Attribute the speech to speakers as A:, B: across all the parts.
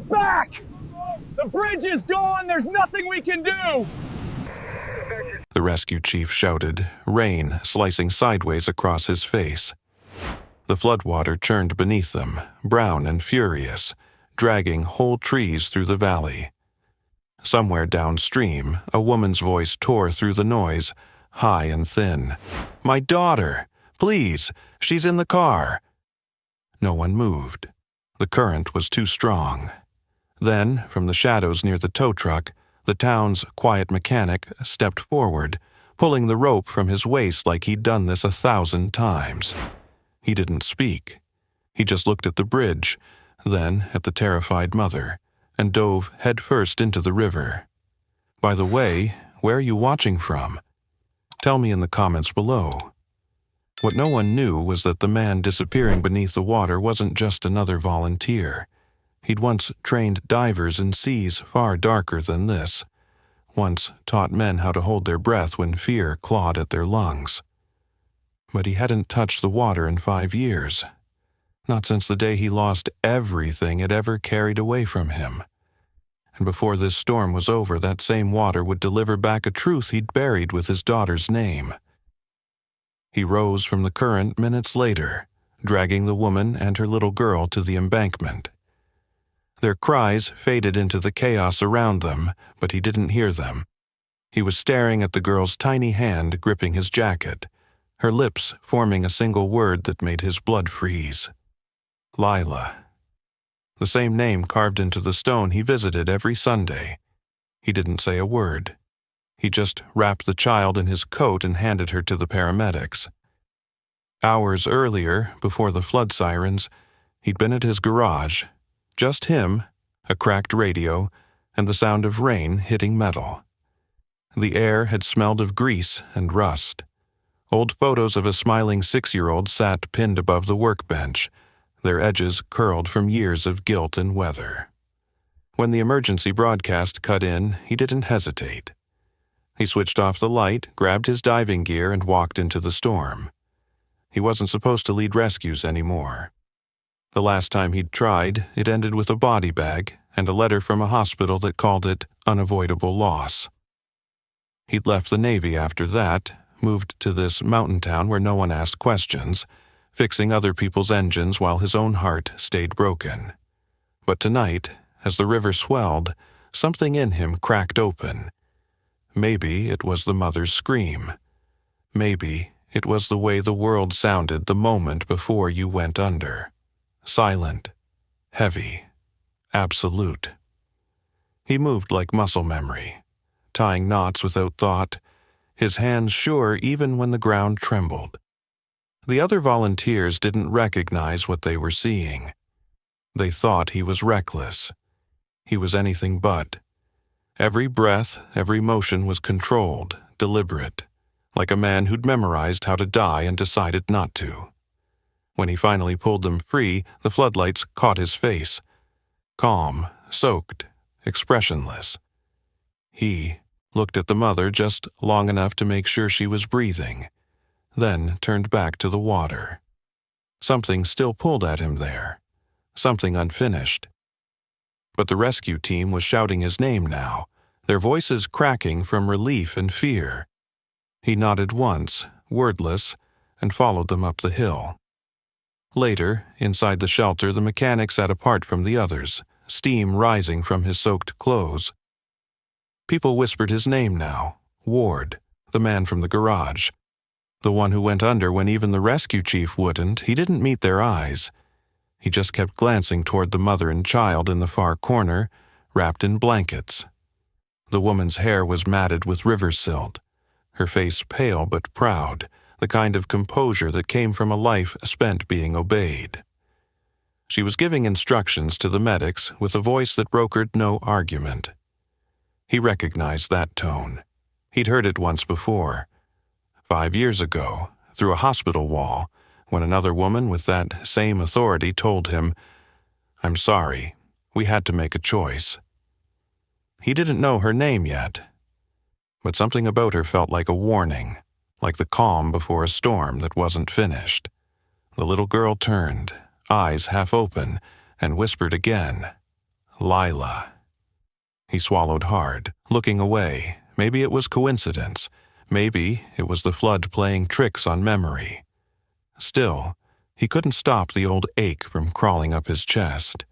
A: Get back! The bridge is gone! There's nothing we can do!
B: The rescue chief shouted, rain slicing sideways across his face. The floodwater churned beneath them, brown and furious, dragging whole trees through the valley. Somewhere downstream, a woman's voice tore through the noise, high and thin. "My daughter! Please! She's in the car!" No one moved. The current was too strong. Then, from the shadows near the tow truck, the town's quiet mechanic stepped forward, pulling the rope from his waist like he'd done this 1,000 times. He didn't speak. He just looked at the bridge, then at the terrified mother, and dove headfirst into the river. By the way, where are you watching from? Tell me in the comments below. What no one knew was that the man disappearing beneath the water wasn't just another volunteer. He'd once trained divers in seas far darker than this, once taught men how to hold their breath when fear clawed at their lungs. But he hadn't touched the water in 5 years, not since the day he lost everything it ever carried away from him. And before this storm was over, that same water would deliver back a truth he'd buried with his daughter's name. He rose from the current minutes later, dragging the woman and her little girl to the embankment. Their cries faded into the chaos around them, but he didn't hear them. He was staring at the girl's tiny hand gripping his jacket, her lips forming a single word that made his blood freeze. Lila. The same name carved into the stone he visited every Sunday. He didn't say a word. He just wrapped the child in his coat and handed her to the paramedics. Hours earlier, before the flood sirens, he'd been at his garage. Just him, a cracked radio, and the sound of rain hitting metal. The air had smelled of grease and rust. Old photos of a smiling 6-year-old sat pinned above the workbench, their edges curled from years of guilt and weather. When the emergency broadcast cut in, he didn't hesitate. He switched off the light, grabbed his diving gear, and walked into the storm. He wasn't supposed to lead rescues anymore. The last time he'd tried, it ended with a body bag and a letter from a hospital that called it unavoidable loss. He'd left the Navy after that, moved to this mountain town where no one asked questions, fixing other people's engines while his own heart stayed broken. But tonight, as the river swelled, something in him cracked open. Maybe it was the mother's scream. Maybe it was the way the world sounded the moment before you went under. Silent, heavy, absolute. He moved like muscle memory, tying knots without thought, his hands sure even when the ground trembled. The other volunteers didn't recognize what they were seeing. They thought he was reckless. He was anything but. Every breath, every motion was controlled, deliberate, like a man who'd memorized how to die and decided not to. When he finally pulled them free, the floodlights caught his face. Calm, soaked, expressionless. He looked at the mother just long enough to make sure she was breathing, then turned back to the water. Something still pulled at him there, something unfinished. But the rescue team was shouting his name now, their voices cracking from relief and fear. He nodded once, wordless, and followed them up the hill. Later, inside the shelter, the mechanic sat apart from the others, steam rising from his soaked clothes. People whispered his name now, Ward, the man from the garage. The one who went under when even the rescue chief wouldn't. He didn't meet their eyes. He just kept glancing toward the mother and child in the far corner, wrapped in blankets. The woman's hair was matted with river silt, her face pale but proud, the kind of composure that came from a life spent being obeyed. She was giving instructions to the medics with a voice that brokered no argument. He recognized that tone. He'd heard it once before. 5 years ago, through a hospital wall, when another woman with that same authority told him, "I'm sorry, we had to make a choice." He didn't know her name yet, but something about her felt like a warning, like the calm before a storm that wasn't finished. The little girl turned, eyes half open, and whispered again, Lila. He swallowed hard, looking away. Maybe it was coincidence. Maybe it was the flood playing tricks on memory. Still, he couldn't stop the old ache from crawling up his chest.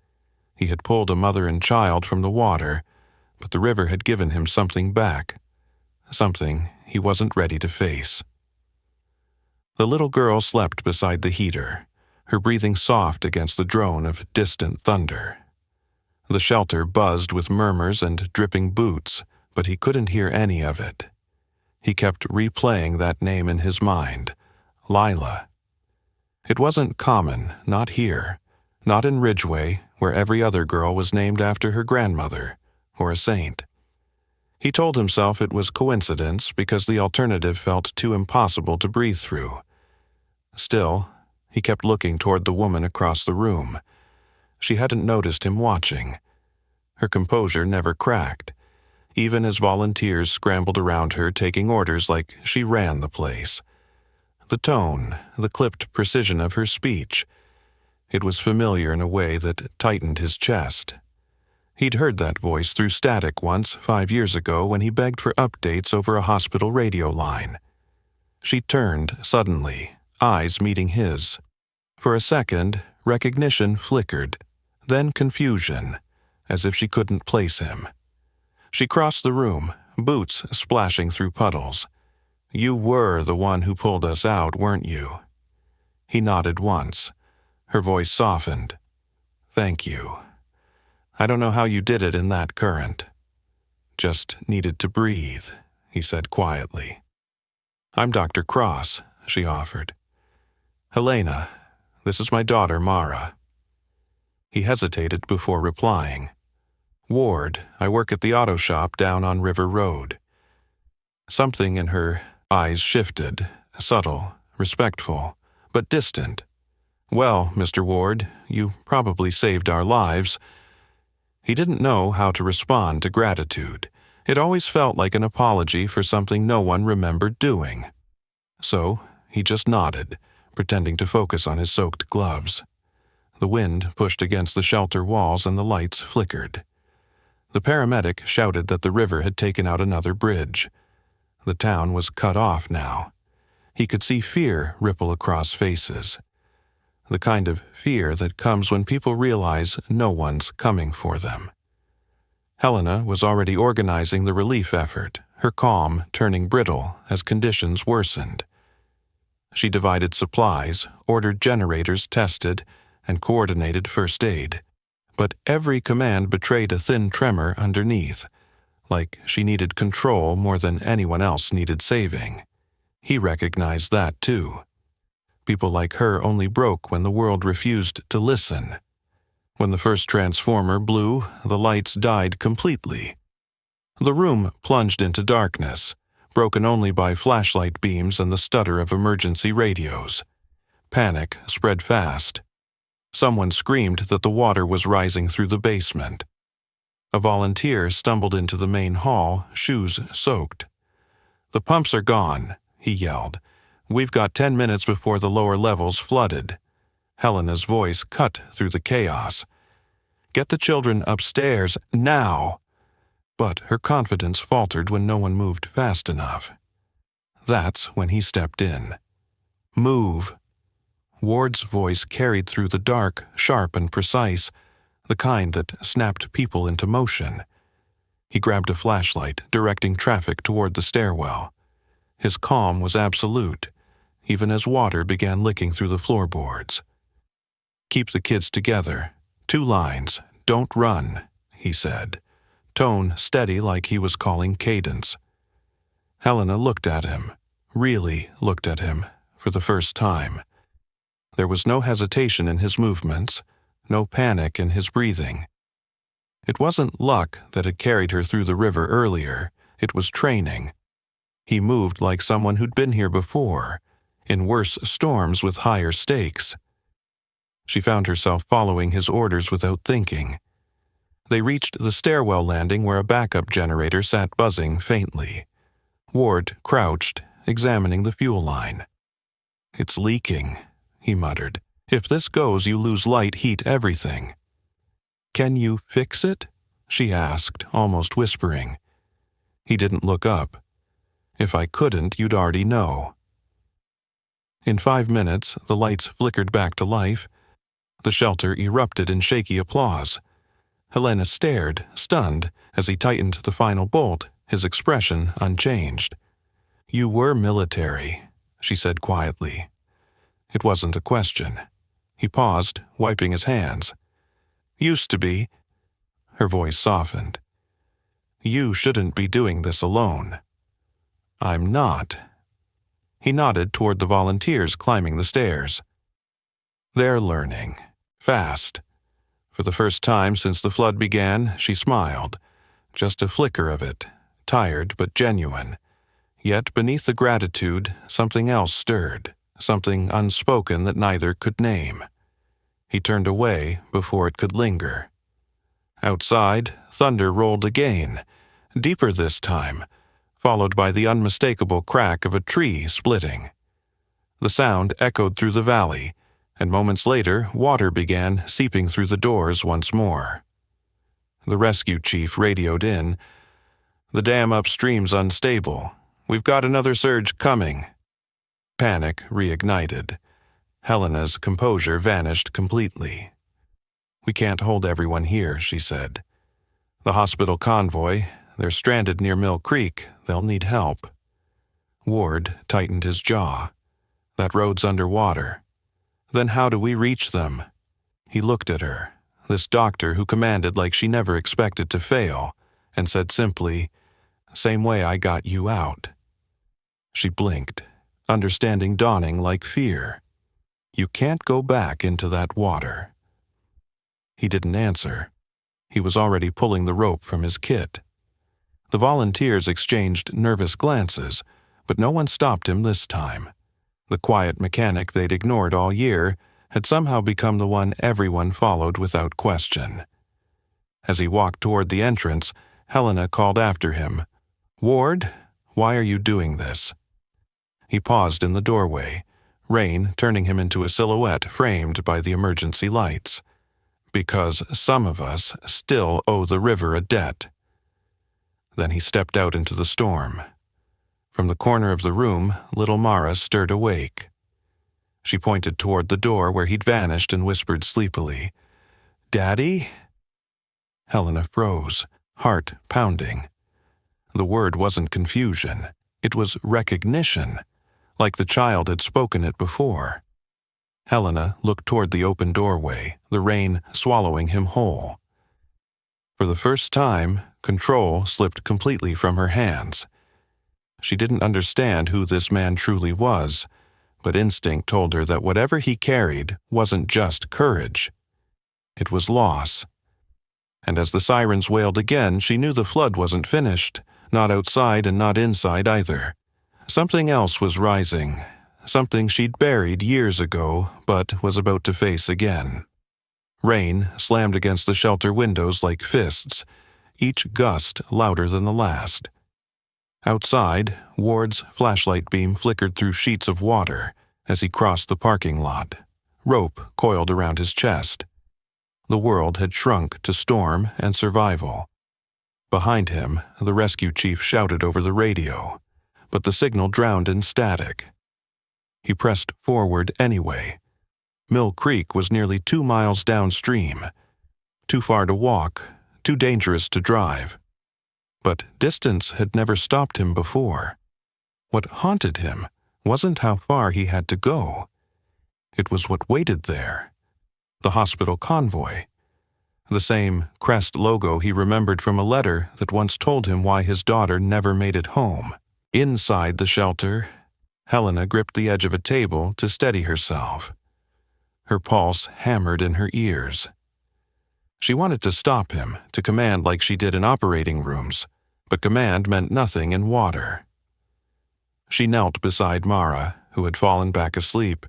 B: He had pulled a mother and child from the water, but the river had given him something back, something he wasn't ready to face. The little girl slept beside the heater, her breathing soft against the drone of distant thunder. The shelter buzzed with murmurs and dripping boots, but he couldn't hear any of it. He kept replaying that name in his mind, Lila. It wasn't common, not here, not in Ridgeway, where every other girl was named after her grandmother or a saint. He told himself it was coincidence because the alternative felt too impossible to breathe through. Still, he kept looking toward the woman across the room. She hadn't noticed him watching. Her composure never cracked, even as volunteers scrambled around her taking orders like she ran the place. The tone, the clipped precision of her speech, it was familiar in a way that tightened his chest. He'd heard that voice through static once 5 years ago when he begged for updates over a hospital radio line. She turned suddenly, eyes meeting his. For a second, recognition flickered, then confusion, as if she couldn't place him. She crossed the room, boots splashing through puddles. "You were the one who pulled us out, weren't you?" He nodded once. Her voice softened. "Thank you. I don't know how you did it in that current." "Just needed to breathe," he said quietly. "I'm Dr. Cross," she offered. "Helena, this is my daughter Mara." He hesitated before replying. "Ward, I work at the auto shop down on River Road." Something in her eyes shifted, subtle, respectful, but distant. "Well, Mr. Ward, you probably saved our lives." He didn't know how to respond to gratitude. It always felt like an apology for something no one remembered doing. So he just nodded, pretending to focus on his soaked gloves. The wind pushed against the shelter walls and the lights flickered. The paramedic shouted that the river had taken out another bridge. The town was cut off now. He could see fear ripple across faces. The kind of fear that comes when people realize no one's coming for them. Helena was already organizing the relief effort, her calm turning brittle as conditions worsened. She divided supplies, ordered generators tested, and coordinated first aid. But every command betrayed a thin tremor underneath, like she needed control more than anyone else needed saving. He recognized that too. People like her only broke when the world refused to listen. When the first transformer blew, the lights died completely. The room plunged into darkness, broken only by flashlight beams and the stutter of emergency radios. Panic spread fast. Someone screamed that the water was rising through the basement. A volunteer stumbled into the main hall, shoes soaked. "The pumps are gone," he yelled. "We've got 10 minutes before the lower levels flooded." Helena's voice cut through the chaos. "Get the children upstairs, now!" But her confidence faltered when no one moved fast enough. That's when he stepped in. "Move!" Ward's voice carried through the dark, sharp and precise, the kind that snapped people into motion. He grabbed a flashlight, directing traffic toward the stairwell. His calm was absolute, even as water began licking through the floorboards. "Keep the kids together. 2 lines. Don't run," he said, tone steady like he was calling cadence. Helena looked at him, really looked at him, for the first time. There was no hesitation in his movements, no panic in his breathing. It wasn't luck that had carried her through the river earlier, it was training. He moved like someone who'd been here before, in worse storms with higher stakes. She found herself following his orders without thinking. They reached the stairwell landing where a backup generator sat buzzing faintly. Ward crouched, examining the fuel line. "It's leaking," he muttered. "If this goes, you lose light, heat, everything." "Can you fix it?" she asked, almost whispering. He didn't look up. "If I couldn't, you'd already know." In 5 minutes, the lights flickered back to life. The shelter erupted in shaky applause. Helena stared, stunned, as he tightened the final bolt, his expression unchanged. "You were military," she said quietly. It wasn't a question. He paused, wiping his hands. "Used to be." Her voice softened. "You shouldn't be doing this alone." "I'm not." He nodded toward the volunteers climbing the stairs. "They're learning. Fast." For the first time since the flood began, she smiled. Just a flicker of it, tired but genuine. Yet beneath the gratitude, something else stirred, something unspoken that neither could name. He turned away before it could linger. Outside, thunder rolled again, deeper this time, followed by the unmistakable crack of a tree splitting. The sound echoed through the valley, and moments later, water began seeping through the doors once more. The rescue chief radioed in, "The dam upstream's unstable. We've got another surge coming." Panic reignited. Helena's composure vanished completely. "We can't hold everyone here," she said. "The hospital convoy, they're stranded near Mill Creek. They'll need help." Ward tightened his jaw. "That road's underwater. Then how do we reach them?" He looked at her, this doctor who commanded like she never expected to fail, and said simply, "Same way I got you out." She blinked, understanding dawning like fear. "You can't go back into that water." He didn't answer. He was already pulling the rope from his kit. The volunteers exchanged nervous glances, but no one stopped him this time. The quiet mechanic they'd ignored all year had somehow become the one everyone followed without question. As he walked toward the entrance, Helena called after him, "Ward, why are you doing this?" He paused in the doorway, rain turning him into a silhouette framed by the emergency lights. "Because some of us still owe the river a debt." Then he stepped out into the storm. From the corner of the room, little Mara stirred awake. She pointed toward the door where he'd vanished and whispered sleepily, "Daddy?" Helena froze, heart pounding. The word wasn't confusion. It was recognition, like the child had spoken it before. Helena looked toward the open doorway, the rain swallowing him whole. For the first time, control slipped completely from her hands. She didn't understand who this man truly was, but instinct told her that whatever he carried wasn't just courage. It was loss. And as the sirens wailed again, she knew the flood wasn't finished, not outside and not inside either. Something else was rising, something she'd buried years ago, but was about to face again. Rain slammed against the shelter windows like fists, each gust louder than the last. Outside, Ward's flashlight beam flickered through sheets of water as he crossed the parking lot, rope coiled around his chest. The world had shrunk to storm and survival. Behind him, the rescue chief shouted over the radio, but the signal drowned in static. He pressed forward anyway. Mill Creek was nearly 2 miles downstream. Too far to walk, too dangerous to drive. But distance had never stopped him before. What haunted him wasn't how far he had to go. It was what waited there. The hospital convoy. The same crest logo he remembered from a letter that once told him why his daughter never made it home. Inside the shelter, Helena gripped the edge of a table to steady herself. Her pulse hammered in her ears. She wanted to stop him, to command like she did in operating rooms, but command meant nothing in water. She knelt beside Mara, who had fallen back asleep,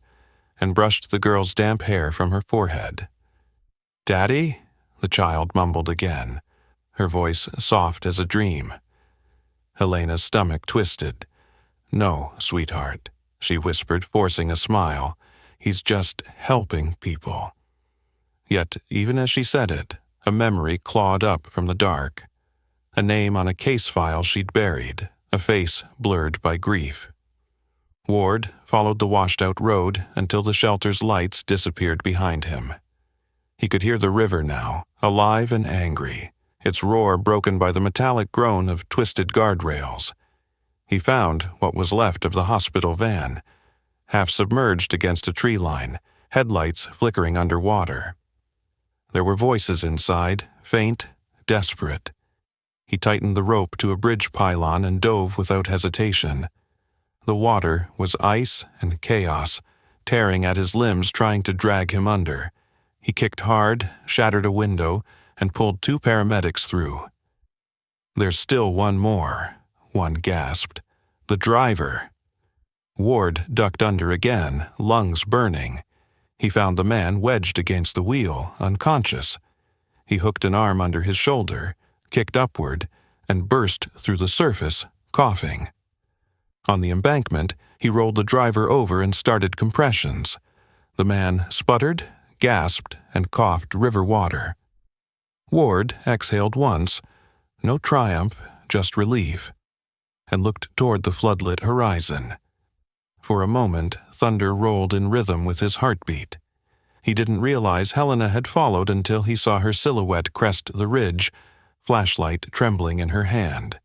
B: and brushed the girl's damp hair from her forehead. "Daddy?" the child mumbled again, her voice soft as a dream. Helena's stomach twisted. "No, sweetheart," she whispered, forcing a smile. "He's just helping people." Yet, even as she said it, A memory clawed up from the dark. A name on a case file she'd buried, a face blurred by grief. Ward followed the washed-out road until the shelter's lights disappeared behind him. He could hear the river now, alive and angry, its roar broken by the metallic groan of twisted guardrails. He found what was left of the hospital van, half submerged against a tree line, headlights flickering underwater. There were voices inside, faint, desperate. He tightened the rope to a bridge pylon and dove without hesitation. The water was ice and chaos, tearing at his limbs trying to drag him under. He kicked hard, shattered a window, and pulled 2 paramedics through. "There's still one more," one gasped. "The driver." Ward ducked under again, lungs burning. He found the man wedged against the wheel, unconscious. He hooked an arm under his shoulder, kicked upward, and burst through the surface, coughing. On the embankment, he rolled the driver over and started compressions. The man sputtered, gasped, and coughed river water. Ward exhaled once, no triumph, just relief, and looked toward the floodlit horizon. For a moment, thunder rolled in rhythm with his heartbeat. He didn't realize Helena had followed until he saw her silhouette crest the ridge, flashlight trembling in her hand.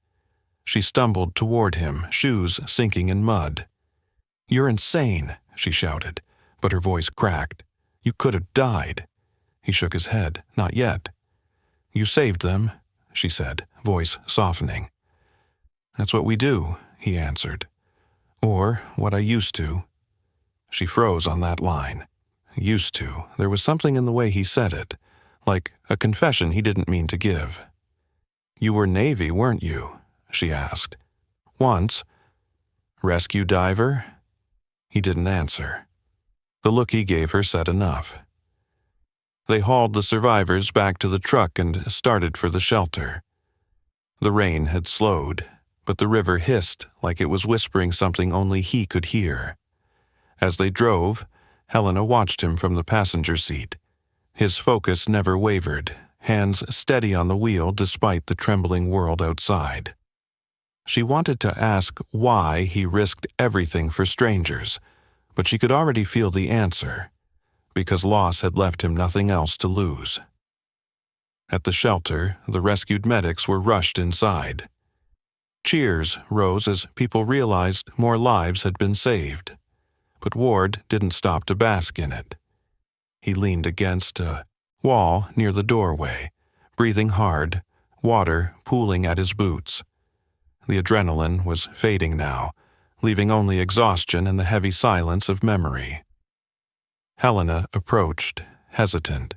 B: She stumbled toward him, shoes sinking in mud. "You're insane," she shouted, but her voice cracked. "You could have died." He shook his head. "Not yet." "You saved them," she said, voice softening. "That's what we do," he answered. "Or what I used to." She froze on that line. Used to. There was something in the way he said it, like a confession he didn't mean to give. "You were Navy, weren't you?" she asked. "Once." "Rescue diver?" He didn't answer. The look he gave her said enough. They hauled the survivors back to the truck and started for the shelter. The rain had slowed, but the river hissed like it was whispering something only he could hear. As they drove, Helena watched him from the passenger seat. His focus never wavered, hands steady on the wheel despite the trembling world outside. She wanted to ask why he risked everything for strangers, but she could already feel the answer, because loss had left him nothing else to lose. At the shelter, the rescued medics were rushed inside. Cheers rose as people realized more lives had been saved, but Ward didn't stop to bask in it. He leaned against a wall near the doorway, breathing hard, water pooling at his boots. The adrenaline was fading now, leaving only exhaustion and the heavy silence of memory. Helena approached, hesitant.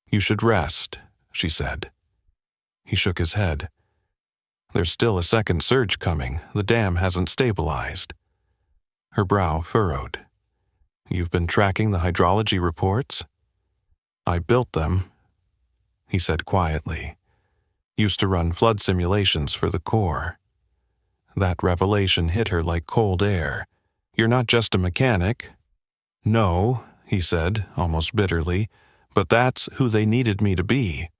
B: "You should rest," she said. He shook his head. "There's still a second surge coming. The dam hasn't stabilized." Her brow furrowed. "You've been tracking the hydrology reports?" "I built them," he said quietly. "Used to run flood simulations for the Corps." That revelation hit her like cold air. "You're not just a mechanic." "No," he said, almost bitterly, "but that's who they needed me to be."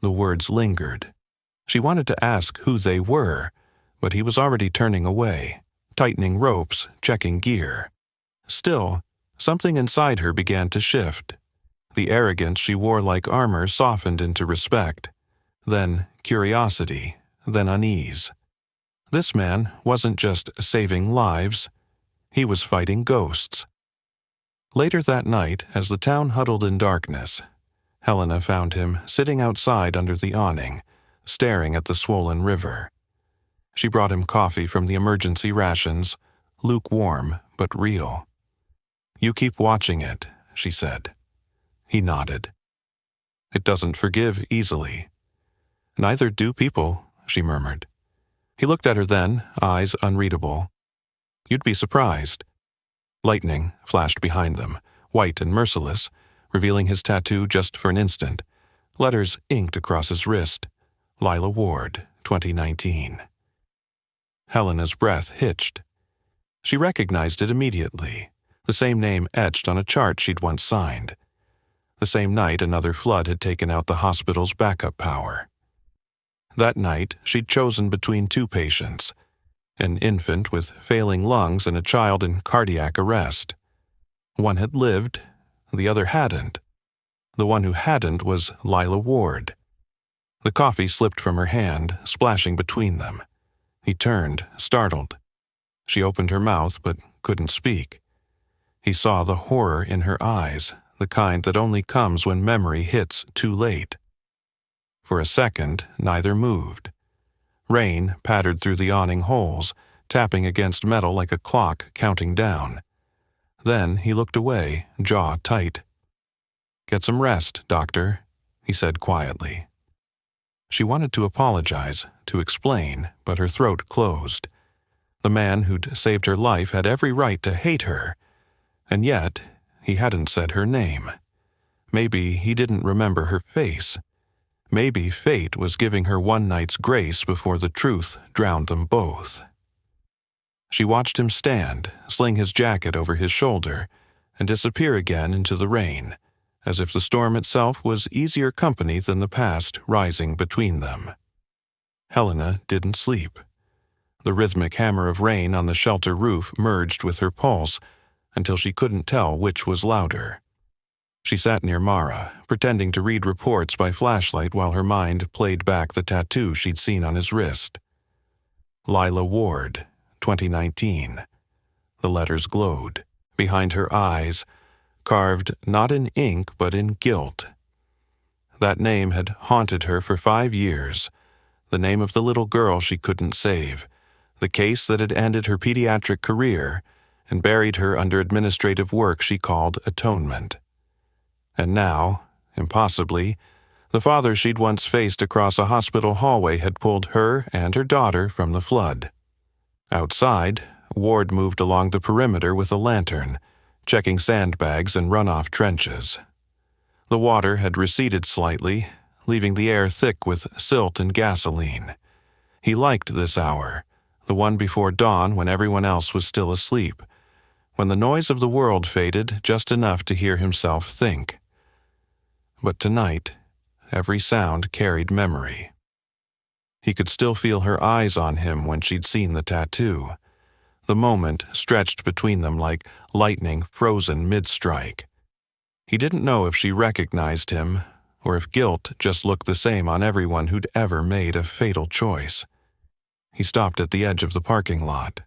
B: The words lingered. She wanted to ask who they were, but he was already turning away, tightening ropes, checking gear. Still, something inside her began to shift. The arrogance she wore like armor softened into respect, then curiosity, then unease. This man wasn't just saving lives, he was fighting ghosts. Later that night, as the town huddled in darkness, Helena found him sitting outside under the awning, staring at the swollen river. She brought him coffee from the emergency rations, lukewarm but real. "You keep watching it," she said. He nodded. "It doesn't forgive easily." "Neither do people," she murmured. He looked at her then, eyes unreadable. "You'd be surprised." Lightning flashed behind them, white and merciless, revealing his tattoo just for an instant. Letters inked across his wrist. Lila Ward, 2019. Helena's breath hitched. She recognized it immediately, the same name etched on a chart she'd once signed. The same night another flood had taken out the hospital's backup power. That night, she'd chosen between two patients, an infant with failing lungs and a child in cardiac arrest. One had lived, the other hadn't. The one who hadn't was Lila Ward. The coffee slipped from her hand, splashing between them. He turned, startled. She opened her mouth but couldn't speak. He saw the horror in her eyes, the kind that only comes when memory hits too late. For a second, neither moved. Rain pattered through the awning holes, tapping against metal like a clock counting down. Then he looked away, jaw tight. "Get some rest, Doctor," he said quietly. She wanted to apologize, to explain, but her throat closed. The man who'd saved her life had every right to hate her, and yet he hadn't said her name. Maybe he didn't remember her face. Maybe fate was giving her one night's grace before the truth drowned them both. She watched him stand, sling his jacket over his shoulder, and disappear again into the rain, as if the storm itself was easier company than the past rising between them. Helena didn't sleep. The rhythmic hammer of rain on the shelter roof merged with her pulse until she couldn't tell which was louder. She sat near Mara, pretending to read reports by flashlight while her mind played back the tattoo she'd seen on his wrist. Lila Ward, 2019. The letters glowed. Behind her eyes, carved not in ink but in gilt. That name had haunted her for 5 years, the name of the little girl she couldn't save, the case that had ended her pediatric career and buried her under administrative work she called atonement. And now, impossibly, the father she'd once faced across a hospital hallway had pulled her and her daughter from the flood. Outside, Ward moved along the perimeter with a lantern, checking sandbags and runoff trenches. The water had receded slightly, leaving the air thick with silt and gasoline. He liked this hour, the one before dawn when everyone else was still asleep, when the noise of the world faded just enough to hear himself think. But tonight, every sound carried memory. He could still feel her eyes on him when she'd seen the tattoo. The moment stretched between them like lightning frozen mid-strike. He didn't know if she recognized him, or if guilt just looked the same on everyone who'd ever made a fatal choice. He stopped at the edge of the parking lot.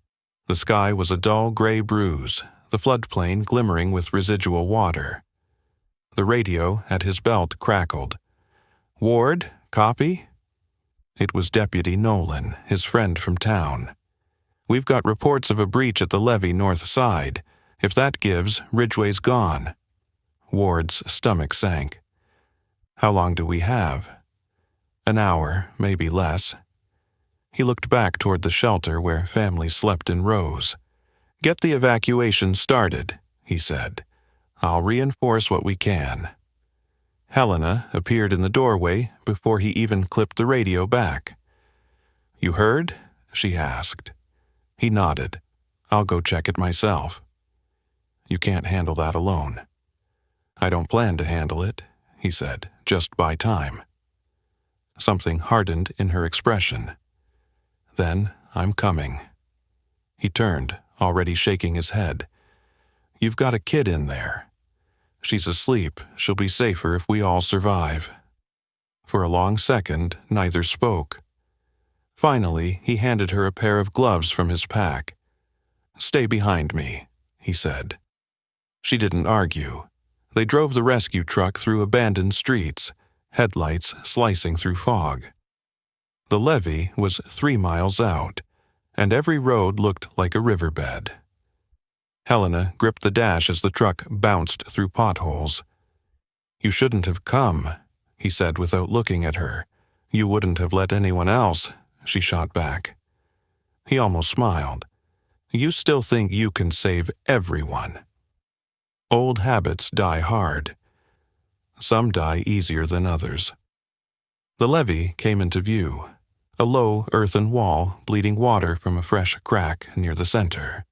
B: The sky was a dull gray bruise, the floodplain glimmering with residual water. The radio at his belt crackled. "Ward, copy?" It was Deputy Nolan, his friend from town. "We've got reports of a breach at the levee north side. If that gives, Ridgway's gone." Ward's stomach sank. "How long do we have?" "An hour, maybe less." He looked back toward the shelter where families slept in rows. "Get the evacuation started," he said. "I'll reinforce what we can." Helena appeared in the doorway before he even clipped the radio back. "You heard?" she asked. He nodded. "I'll go check it myself." "You can't handle that alone." "I don't plan to handle it," he said. "Just buy time." Something hardened in her expression. "Then I'm coming." He turned, already shaking his head. "You've got a kid in there. She's asleep. She'll be safer if we all survive." For a long second, neither spoke. Finally, he handed her a pair of gloves from his pack. "Stay behind me," he said. She didn't argue. They drove the rescue truck through abandoned streets, headlights slicing through fog. The levee was 3 miles out, and every road looked like a riverbed. Helena gripped the dash as the truck bounced through potholes. "You shouldn't have come," he said without looking at her. "You wouldn't have let anyone else," she shot back. He almost smiled. "You still think you can save everyone." Old habits die hard. Some die easier than others. The levee came into view, a low earthen wall bleeding water from a fresh crack near the center.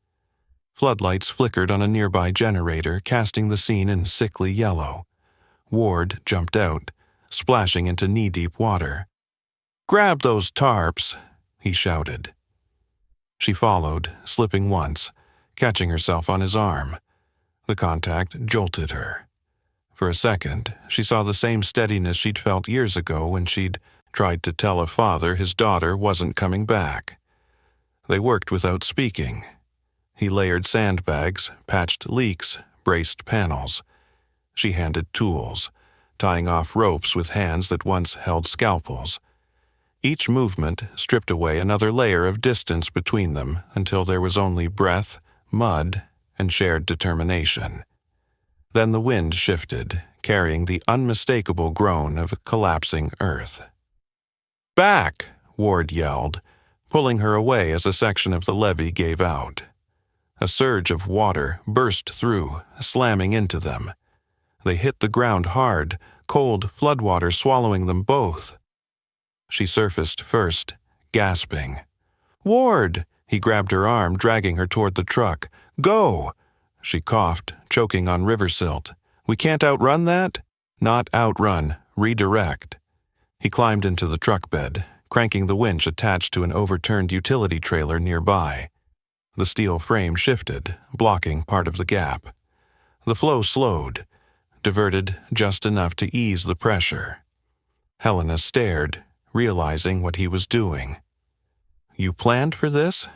B: Floodlights flickered on a nearby generator, casting the scene in sickly yellow. Ward jumped out, splashing into knee-deep water. "Grab those tarps," he shouted. She followed, slipping once, catching herself on his arm. The contact jolted her. For a second, she saw the same steadiness she'd felt years ago when she'd tried to tell a father his daughter wasn't coming back. They worked without speaking. He layered sandbags, patched leaks, braced panels. She handed tools, tying off ropes with hands that once held scalpels. Each movement stripped away another layer of distance between them until there was only breath, mud, and shared determination. Then the wind shifted, carrying the unmistakable groan of collapsing earth. "Back!" Ward yelled, pulling her away as a section of the levee gave out. A surge of water burst through, slamming into them. They hit the ground hard, cold floodwater swallowing them both. She surfaced first, gasping. "Ward!" He grabbed her arm, dragging her toward the truck. "Go!" She coughed, choking on river silt. "We can't outrun that?" "Not outrun, redirect." He climbed into the truck bed, cranking the winch attached to an overturned utility trailer nearby. The steel frame shifted, blocking part of the gap. The flow slowed, diverted just enough to ease the pressure. Helena stared, realizing what he was doing. "You planned for this?"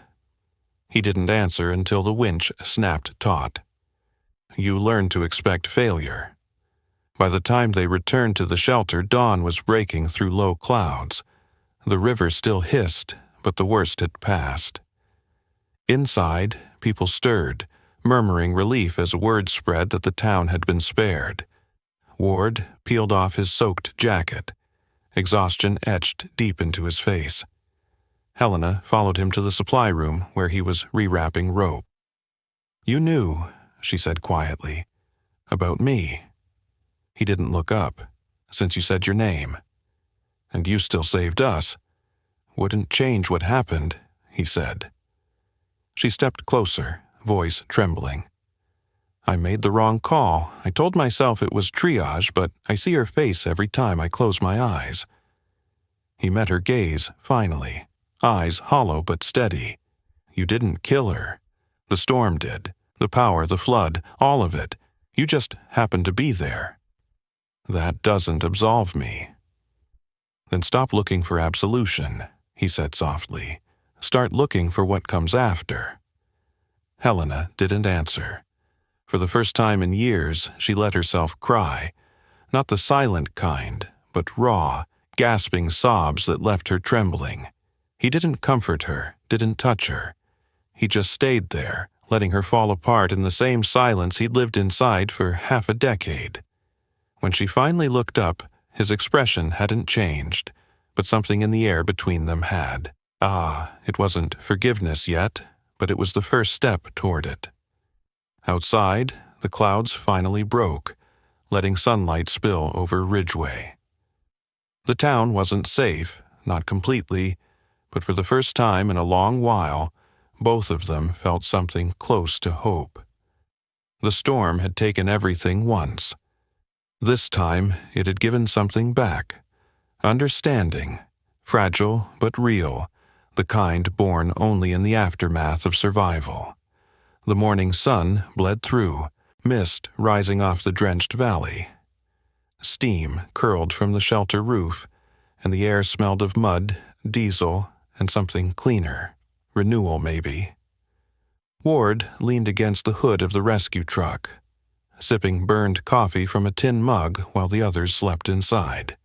B: He didn't answer until the winch snapped taut. "You learn to expect failure." By the time they returned to the shelter, dawn was breaking through low clouds. The river still hissed, but the worst had passed. Inside, people stirred, murmuring relief as word spread that the town had been spared. Ward peeled off his soaked jacket. Exhaustion etched deep into his face. Helena followed him to the supply room where he was rewrapping rope. "You knew," she said quietly, "about me." He didn't look up, "since you said your name. And you still saved us. Wouldn't change what happened," he said. She stepped closer, voice trembling. "I made the wrong call. I told myself it was triage, but I see her face every time I close my eyes." He met her gaze, finally, eyes hollow but steady. "You didn't kill her. The storm did. The power, the flood, all of it. You just happened to be there." "That doesn't absolve me." "Then stop looking for absolution," he said softly. "Start looking for what comes after." Helena didn't answer. For the first time in years, she let herself cry. Not the silent kind, but raw, gasping sobs that left her trembling. He didn't comfort her, didn't touch her. He just stayed there, letting her fall apart in the same silence he'd lived inside for half a decade. When she finally looked up, his expression hadn't changed, but something in the air between them had. It wasn't forgiveness yet, but it was the first step toward it. Outside, the clouds finally broke, letting sunlight spill over Ridgeway. The town wasn't safe, not completely, but for the first time in a long while, both of them felt something close to hope. The storm had taken everything once. This time, it had given something back. Understanding, fragile but real, the kind born only in the aftermath of survival. The morning sun bled through, mist rising off the drenched valley. Steam curled from the shelter roof, and the air smelled of mud, diesel, and something cleaner. Renewal, maybe. Ward leaned against the hood of the rescue truck, sipping burned coffee from a tin mug while the others slept inside.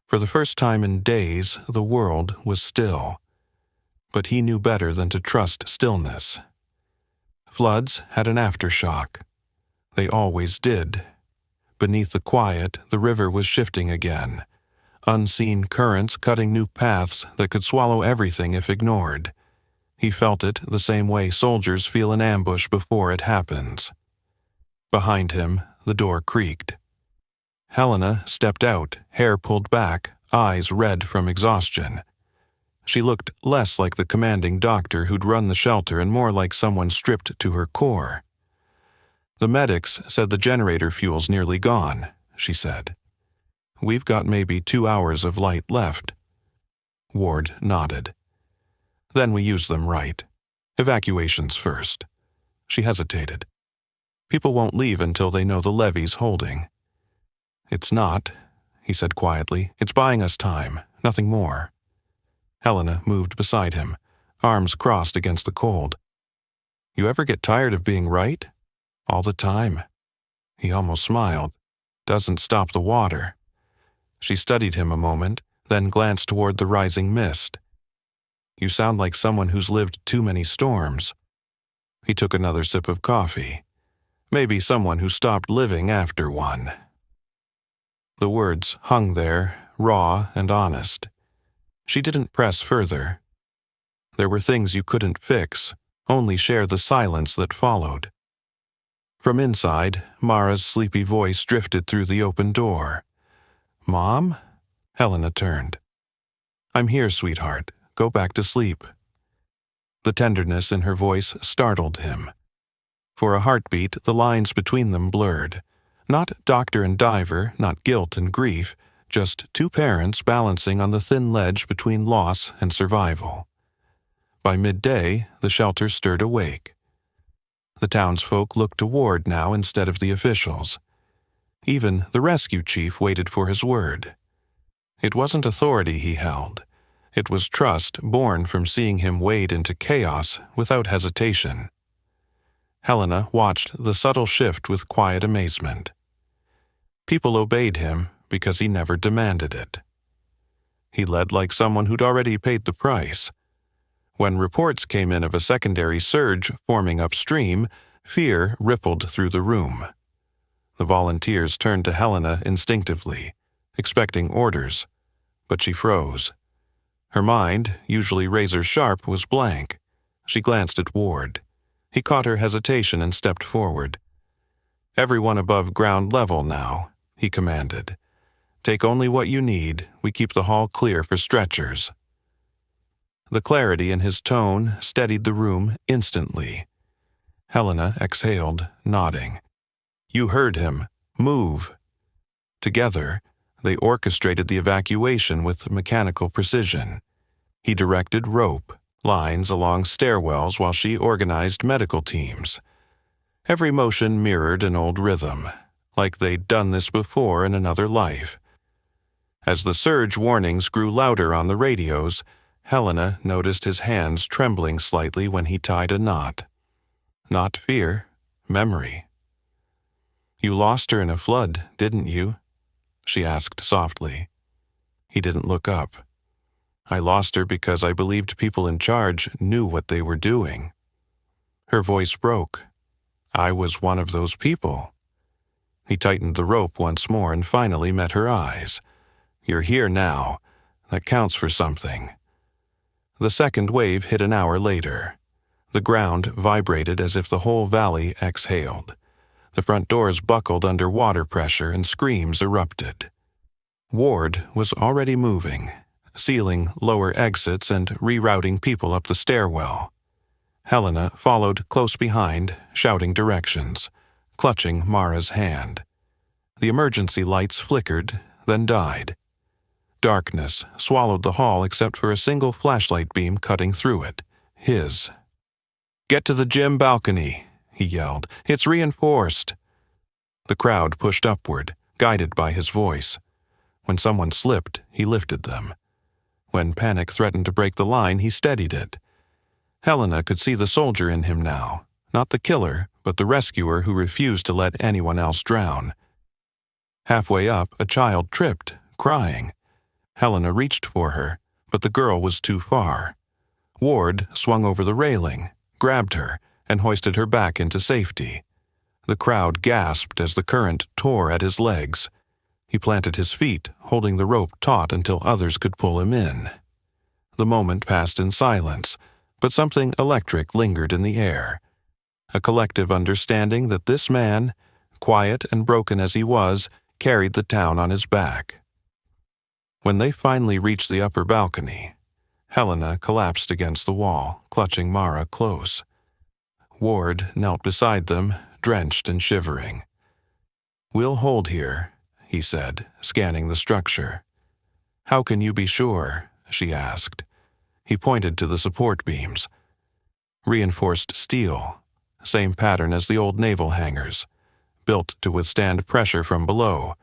B: For the first time in days, the world was still. But he knew better than to trust stillness. Floods had an aftershock. They always did. Beneath the quiet, the river was shifting again. Unseen currents cutting new paths that could swallow everything if ignored. He felt it the same way soldiers feel an ambush before it happens. Behind him, the door creaked. Helena stepped out, hair pulled back, eyes red from exhaustion. She looked less like the commanding doctor who'd run the shelter and more like someone stripped to her core. "The medics said the generator fuel's nearly gone," she said. We've got maybe 2 hours of light left. Ward nodded. Then we use them right. Evacuations first. She hesitated. People won't leave until they know the levee's holding. It's not, he said quietly. It's buying us time, nothing more. Helena moved beside him, arms crossed against the cold. You ever get tired of being right? All the time. He almost smiled. Doesn't stop the water. She studied him a moment, then glanced toward the rising mist. You sound like someone who's lived too many storms. He took another sip of coffee. Maybe someone who stopped living after one. The words hung there, raw and honest. She didn't press further. There were things you couldn't fix, only share the silence that followed. From inside, Mara's sleepy voice drifted through the open door. Mom? Helena turned. I'm here, sweetheart. Go back to sleep. The tenderness in her voice startled him. For a heartbeat, the lines between them blurred. Not doctor and diver, not guilt and grief, just two parents balancing on the thin ledge between loss and survival. By midday, the shelter stirred awake. The townsfolk looked toward now instead of the officials. Even the rescue chief waited for his word. It wasn't authority he held. It was trust born from seeing him wade into chaos without hesitation. Helena watched the subtle shift with quiet amazement. People obeyed him because he never demanded it. He led like someone who'd already paid the price. When reports came in of a secondary surge forming upstream, fear rippled through the room. The volunteers turned to Helena instinctively, expecting orders, but she froze. Her mind, usually razor-sharp, was blank. She glanced at Ward. He caught her hesitation and stepped forward. Everyone above ground level now, he commanded. Take only what you need. We keep the hall clear for stretchers. The clarity in his tone steadied the room instantly. Helena exhaled, nodding. You heard him. Move. Together, they orchestrated the evacuation with mechanical precision. He directed rope, lines along stairwells while she organized medical teams. Every motion mirrored an old rhythm, like they'd done this before in another life. As the surge warnings grew louder on the radios, Helena noticed his hands trembling slightly when he tied a knot. Not fear, memory. You lost her in a flood, didn't you? She asked softly. He didn't look up. I lost her because I believed people in charge knew what they were doing. Her voice broke. I was one of those people. He tightened the rope once more and finally met her eyes. You're here now. That counts for something. The second wave hit an hour later. The ground vibrated as if the whole valley exhaled. The front doors buckled under water pressure and screams erupted. Ward was already moving, sealing lower exits and rerouting people up the stairwell. Helena followed close behind, shouting directions, clutching Mara's hand. The emergency lights flickered, then died. Darkness swallowed the hall except for a single flashlight beam cutting through it, his. Get to the gym balcony, he yelled. It's reinforced. The crowd pushed upward, guided by his voice. When someone slipped, he lifted them. When panic threatened to break the line, he steadied it. Helena could see the soldier in him now, not the killer, but the rescuer who refused to let anyone else drown. Halfway up, a child tripped, crying. Helena reached for her, but the girl was too far. Ward swung over the railing, grabbed her, and hoisted her back into safety. The crowd gasped as the current tore at his legs. He planted his feet, holding the rope taut until others could pull him in. The moment passed in silence, but something electric lingered in the air. A collective understanding that this man, quiet and broken as he was, carried the town on his back. When they finally reached the upper balcony, Helena collapsed against the wall, clutching Mara close. Ward knelt beside them, drenched and shivering. We'll hold here, he said, scanning the structure. "How can you be sure?" she asked. He pointed to the support beams. Reinforced steel, same pattern as the old naval hangars, built to withstand pressure from below.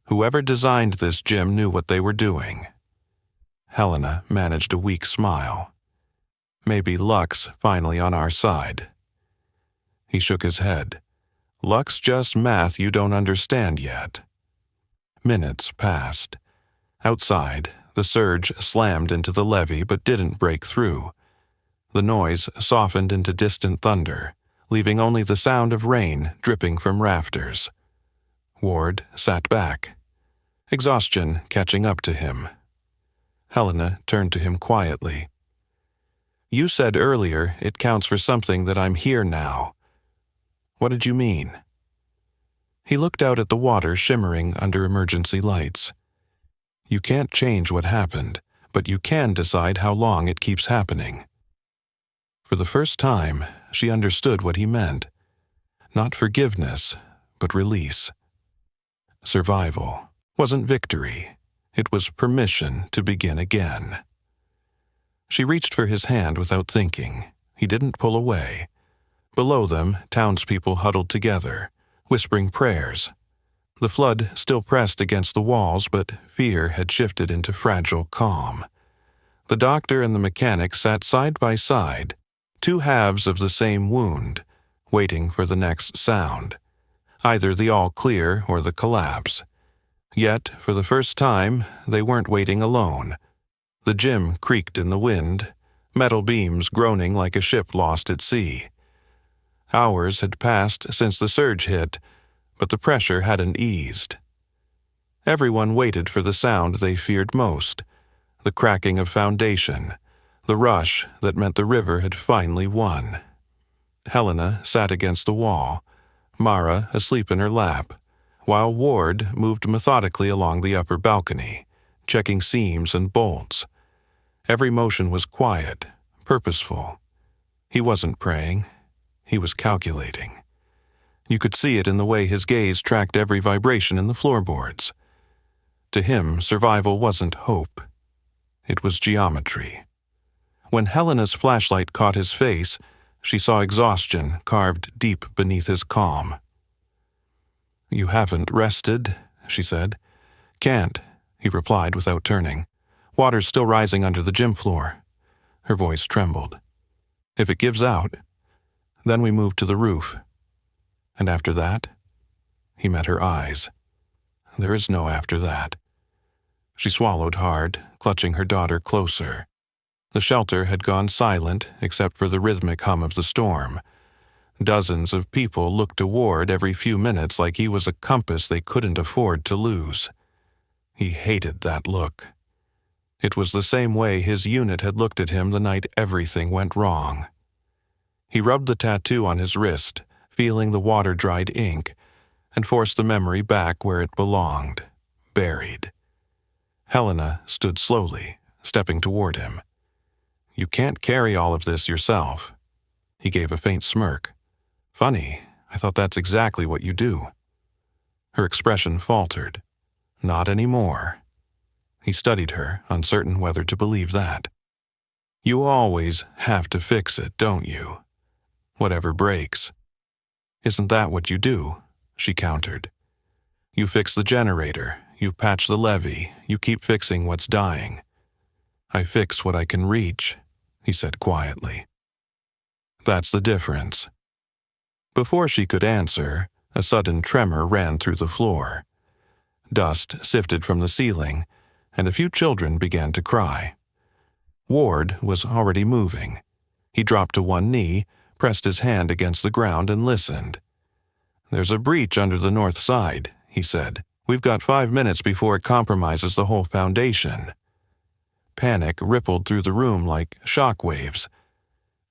B: Whoever designed this gym knew what they were doing. Helena managed a weak smile. Maybe luck's finally on our side. He shook his head. Luck's just math you don't understand yet. Minutes passed. Outside, the surge slammed into the levee but didn't break through. The noise softened into distant thunder, leaving only the sound of rain dripping from rafters. Ward sat back, exhaustion catching up to him. Helena turned to him quietly. "You said earlier it counts for something that I'm here now. What did you mean?" He looked out at the water shimmering under emergency lights. "You can't change what happened, but you can decide how long it keeps happening." For the first time, she understood what he meant. Not forgiveness, but release. Survival wasn't victory. It was permission to begin again. She reached for his hand without thinking. He didn't pull away. Below them, townspeople huddled together, whispering prayers. The flood still pressed against the walls, but fear had shifted into fragile calm. The doctor and the mechanic sat side by side, two halves of the same wound, waiting for the next sound, either the all clear or the collapse. Yet, for the first time, they weren't waiting alone. The gym creaked in the wind, metal beams groaning like a ship lost at sea. Hours had passed since the surge hit, but the pressure hadn't eased. Everyone waited for the sound they feared most, the cracking of foundation, the rush that meant the river had finally won. Helena sat against the wall, Mara asleep in her lap, while Ward moved methodically along the upper balcony, checking seams and bolts. Every motion was quiet, purposeful. He wasn't praying. He was calculating. You could see it in the way his gaze tracked every vibration in the floorboards. To him, survival wasn't hope. It was geometry. When Helena's flashlight caught his face, she saw exhaustion carved deep beneath his calm. "You haven't rested," she said. "Can't," he replied without turning. "Water's still rising under the gym floor." Her voice trembled. "If it gives out, then we move to the roof. And after that?" He met her eyes. "There is no after that." She swallowed hard, clutching her daughter closer. The shelter had gone silent except for the rhythmic hum of the storm. Dozens of people looked toward every few minutes like he was a compass they couldn't afford to lose. He hated that look. It was the same way his unit had looked at him the night everything went wrong. He rubbed the tattoo on his wrist, feeling the water-dried ink, and forced the memory back where it belonged, buried. Helena stood slowly, stepping toward him. "You can't carry all of this yourself." He gave a faint smirk. "Funny, I thought that's exactly what you do." Her expression faltered. "Not anymore." He studied her, uncertain whether to believe that. "You always have to fix it, don't you? Whatever breaks." "Isn't that what you do?" she countered. "You fix the generator, you patch the levee, you keep fixing what's dying." "I fix what I can reach," he said quietly. "That's the difference." Before she could answer, a sudden tremor ran through the floor. Dust sifted from the ceiling, and a few children began to cry. Ward was already moving. He dropped to one knee, pressed his hand against the ground, and listened. "There's a breach under the north side," he said. "We've got 5 minutes before it compromises the whole foundation." Panic rippled through the room like shock waves.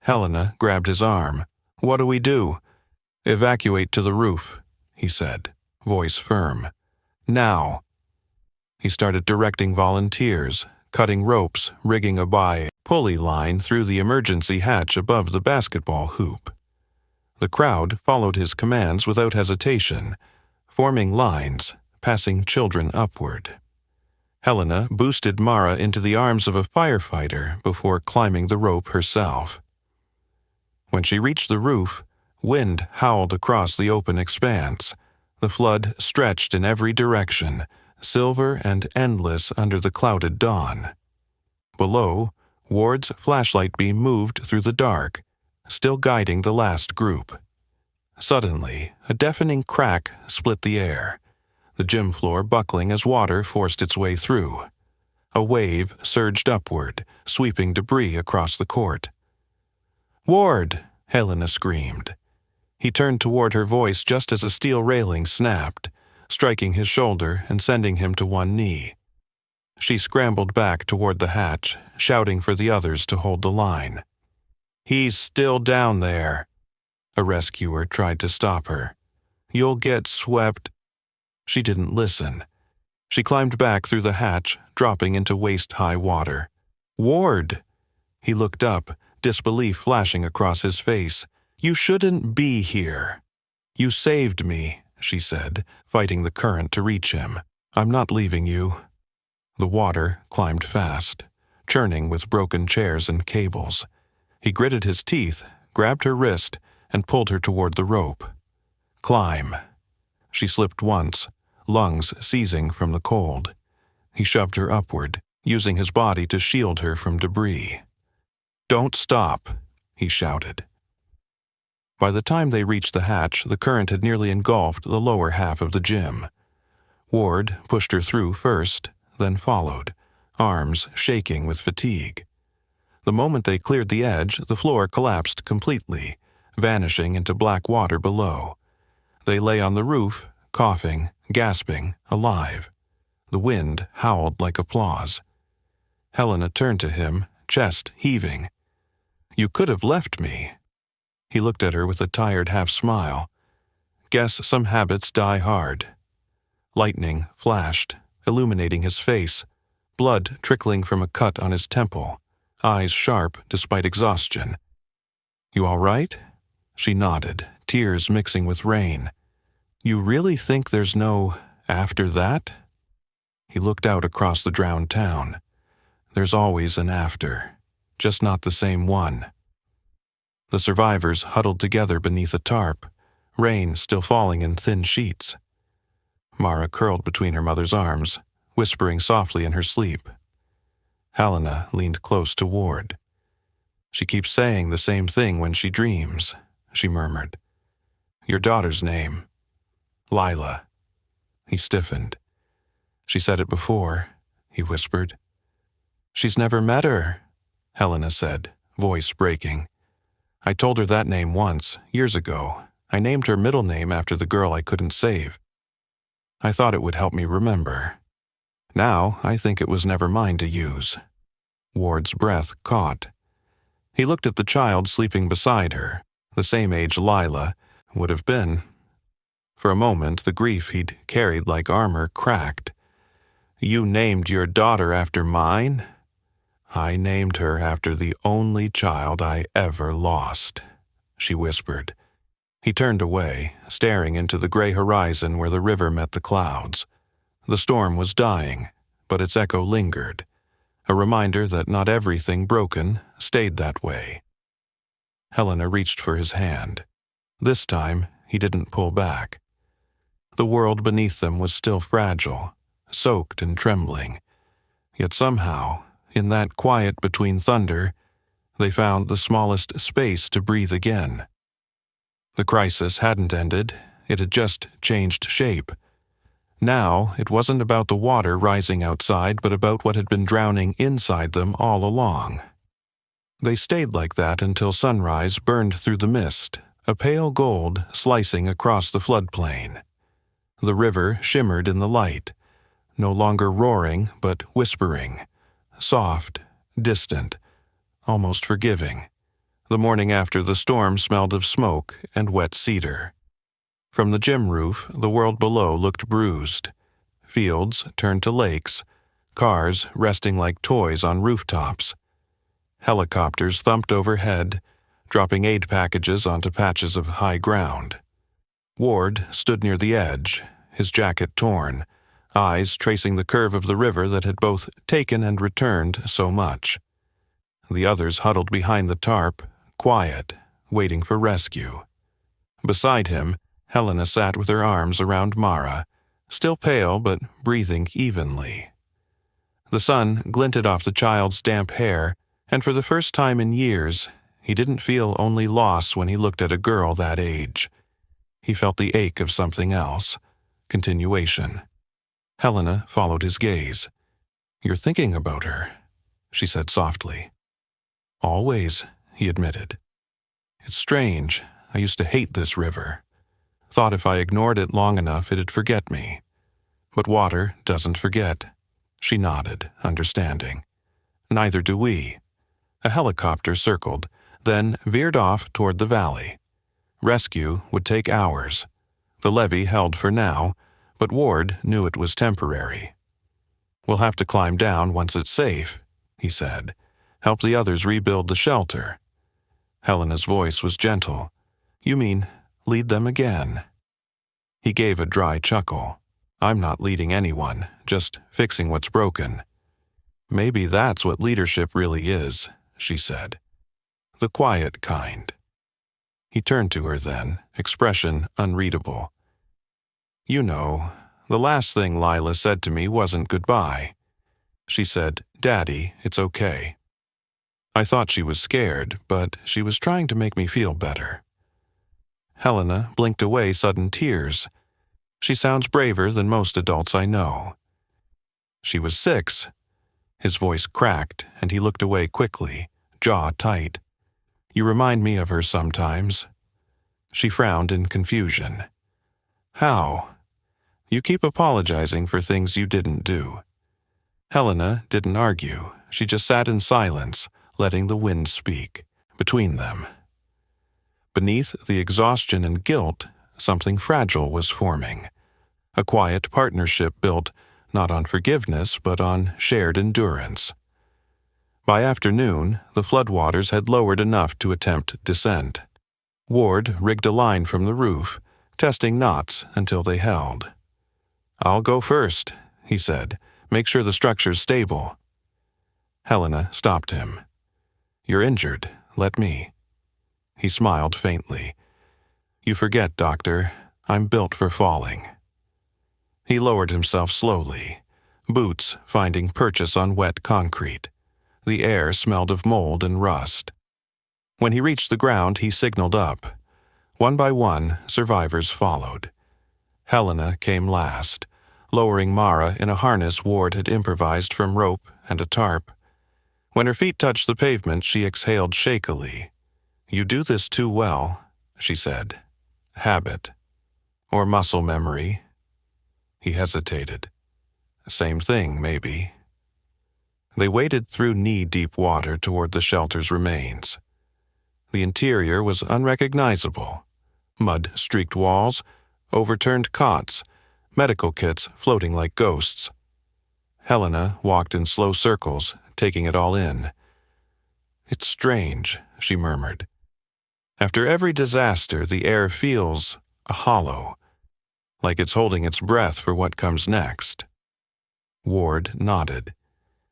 B: Helena grabbed his arm. "What do we do?" "Evacuate to the roof," he said, voice firm. "Now." He started directing volunteers, cutting ropes, rigging a pulley line through the emergency hatch above the basketball hoop. The crowd followed his commands without hesitation, forming lines, passing children upward. Helena boosted Mara into the arms of a firefighter before climbing the rope herself. When she reached the roof, wind howled across the open expanse. The flood stretched in every direction, silver and endless under the clouded dawn. Below, Ward's flashlight beam moved through the dark, still guiding the last group. Suddenly, a deafening crack split the air, the gym floor buckling as water forced its way through. A wave surged upward, sweeping debris across the court. "Ward!" Helena screamed. He turned toward her voice just as a steel railing snapped, striking his shoulder and sending him to one knee. She scrambled back toward the hatch, shouting for the others to hold the line. "He's still down there." A rescuer tried to stop her. "You'll get swept." She didn't listen. She climbed back through the hatch, dropping into waist-high water. "Ward!" He looked up, disbelief flashing across his face. "You shouldn't be here." "You saved me," she said, fighting the current to reach him. "I'm not leaving you." The water climbed fast, churning with broken chairs and cables. He gritted his teeth, grabbed her wrist, and pulled her toward the rope. "Climb." She slipped once, lungs seizing from the cold. He shoved her upward, using his body to shield her from debris. "Don't stop," he shouted. By the time they reached the hatch, the current had nearly engulfed the lower half of the gym. Ward pushed her through first, then followed, arms shaking with fatigue. The moment they cleared the edge, the floor collapsed completely, vanishing into black water below. They lay on the roof, coughing, gasping, alive. The wind howled like applause. Helena turned to him, chest heaving. "You could have left me." He looked at her with a tired half-smile. "Guess some habits die hard." Lightning flashed, illuminating his face, blood trickling from a cut on his temple, eyes sharp despite exhaustion. "You all right?" She nodded, tears mixing with rain. "You really think there's no after that?" He looked out across the drowned town. "There's always an after, just not the same one." The survivors huddled together beneath a tarp, rain still falling in thin sheets. Mara curled between her mother's arms, whispering softly in her sleep. Helena leaned close to Ward. "She keeps saying the same thing when she dreams," she murmured. "Your daughter's name." "Lila." He stiffened. "She said it before," he whispered. "She's never met her," Helena said, voice breaking. "I told her that name once, years ago. I named her middle name after the girl I couldn't save. I thought it would help me remember. Now I think it was never mine to use." Ward's breath caught. He looked at the child sleeping beside her, the same age Lila would have been. For a moment, the grief he'd carried like armor cracked. "You named your daughter after mine?" "I named her after the only child I ever lost," she whispered. He turned away, staring into the gray horizon where the river met the clouds. The storm was dying, but its echo lingered, a reminder that not everything broken stayed that way. Helena reached for his hand. This time, he didn't pull back. The world beneath them was still fragile, soaked and trembling. Yet somehow, in that quiet between thunder, they found the smallest space to breathe again. The crisis hadn't ended, it had just changed shape. Now, it wasn't about the water rising outside, but about what had been drowning inside them all along. They stayed like that until sunrise burned through the mist, a pale gold slicing across the floodplain. The river shimmered in the light, no longer roaring but whispering, soft, distant, almost forgiving. The morning after the storm smelled of smoke and wet cedar. From the gym roof, the world below looked bruised. Fields turned to lakes, cars resting like toys on rooftops. Helicopters thumped overhead, dropping aid packages onto patches of high ground. Ward stood near the edge, his jacket torn, eyes tracing the curve of the river that had both taken and returned so much. The others huddled behind the tarp, quiet, waiting for rescue. Beside him, Helena sat with her arms around Mara, still pale but breathing evenly. The sun glinted off the child's damp hair, and for the first time in years, he didn't feel only loss when he looked at a girl that age. He felt the ache of something else, continuation. Helena followed his gaze. "You're thinking about her," she said softly. "Always," he admitted. "It's strange. I used to hate this river. Thought if I ignored it long enough it'd forget me. But water doesn't forget." She nodded, understanding. "Neither do we." A helicopter circled, then veered off toward the valley. Rescue would take hours. The levee held for now, but Ward knew it was temporary. "We'll have to climb down once it's safe," he said. "Help the others rebuild the shelter." Helena's voice was gentle. "You mean, lead them again?" He gave a dry chuckle. "I'm not leading anyone, just fixing what's broken." "Maybe that's what leadership really is," she said. "The quiet kind." He turned to her then, expression unreadable. "You know, the last thing Lila said to me wasn't goodbye. She said, 'Daddy, it's okay.' I thought she was scared, but she was trying to make me feel better." Helena blinked away sudden tears. "She sounds braver than most adults I know." "She was 6. His voice cracked, and he looked away quickly, jaw tight. "You remind me of her sometimes." She frowned in confusion. "How?" "You keep apologizing for things you didn't do." Helena didn't argue. She just sat in silence, letting the wind speak, between them. Beneath the exhaustion and guilt, something fragile was forming. A quiet partnership built not on forgiveness but on shared endurance. By afternoon, the floodwaters had lowered enough to attempt descent. Ward rigged a line from the roof, testing knots until they held. "I'll go first," he said. "Make sure the structure's stable." Helena stopped him. "You're injured. Let me." He smiled faintly. "You forget, Doctor. I'm built for falling." He lowered himself slowly, boots finding purchase on wet concrete. The air smelled of mold and rust. When he reached the ground, he signaled up. One by one, survivors followed. Helena came last, lowering Mara in a harness Ward had improvised from rope and a tarp. When her feet touched the pavement, she exhaled shakily. "You do this too well," she said. "Habit. Or muscle memory." He hesitated. "Same thing, maybe." They waded through knee-deep water toward the shelter's remains. The interior was unrecognizable. Mud-streaked walls, overturned cots, medical kits floating like ghosts. Helena walked in slow circles, taking it all in. "It's strange," she murmured. "After every disaster, the air feels hollow, like it's holding its breath for what comes next." Ward nodded.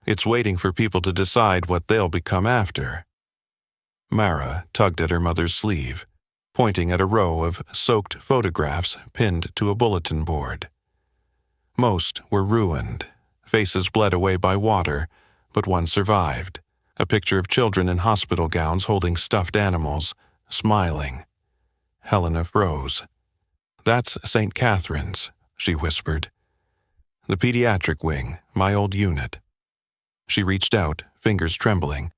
B: "It's waiting for people to decide what they'll become after." Mara tugged at her mother's sleeve, pointing at a row of soaked photographs pinned to a bulletin board. Most were ruined, faces bled away by water, but one survived, a picture of children in hospital gowns holding stuffed animals, smiling. Helena froze. "That's St. Catherine's," she whispered. "The pediatric wing, my old unit." She reached out, fingers trembling.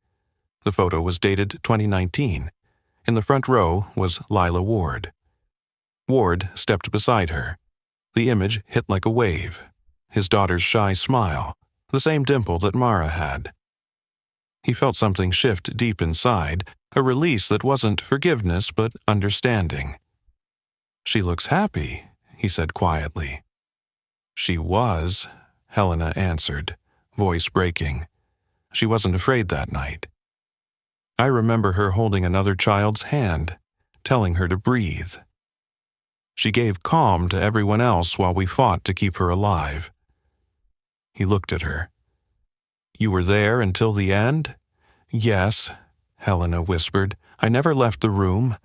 B: The photo was dated 2019. In the front row was Lila Ward. Ward stepped beside her. The image hit like a wave. His daughter's shy smile, the same dimple that Mara had. He felt something shift deep inside, a release that wasn't forgiveness but understanding. "She looks happy," he said quietly. "She was," Helena answered, voice breaking. "She wasn't afraid that night. I remember her holding another child's hand, telling her to breathe." She gave calm to everyone else while we fought to keep her alive. He looked at her. You were there until the end? Yes, Helena whispered. I never left the room.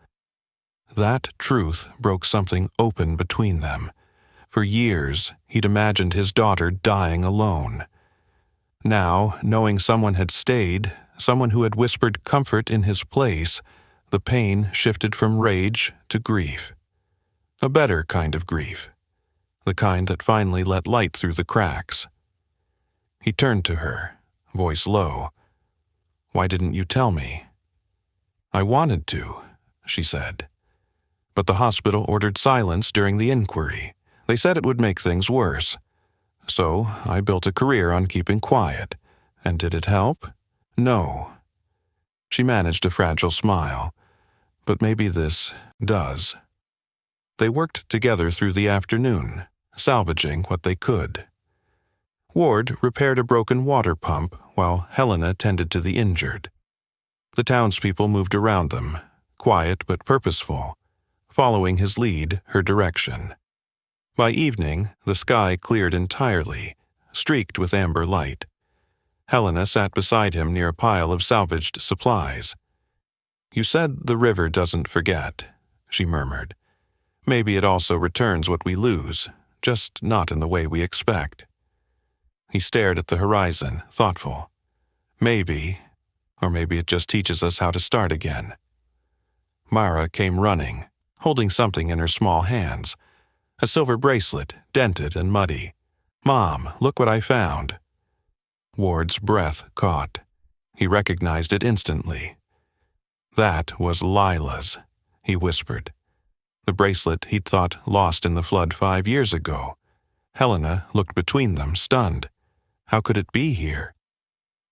B: That truth broke something open between them. For years, he'd imagined his daughter dying alone. Now, knowing someone had stayed, someone who had whispered comfort in his place, the pain shifted from rage to grief. A better kind of grief. The kind that finally let light through the cracks. He turned to her, voice low. Why didn't you tell me? I wanted to, she said. But the hospital ordered silence during the inquiry. They said it would make things worse. So I built a career on keeping quiet. And did it help? No. She managed a fragile smile. But maybe this does. They worked together through the afternoon, salvaging what they could. Ward repaired a broken water pump while Helena tended to the injured. The townspeople moved around them, quiet but purposeful, following his lead, her direction. By evening, the sky cleared entirely, streaked with amber light. Helena sat beside him near a pile of salvaged supplies. You said the river doesn't forget, she murmured. Maybe it also returns what we lose, just not in the way we expect. He stared at the horizon, thoughtful. Maybe, or maybe it just teaches us how to start again. Mara came running, holding something in her small hands. A silver bracelet, dented and muddy. Mom, look what I found. Ward's breath caught. He recognized it instantly. That was Lila's, he whispered. The bracelet he'd thought lost in the flood 5 years ago. Helena looked between them, stunned. How could it be here?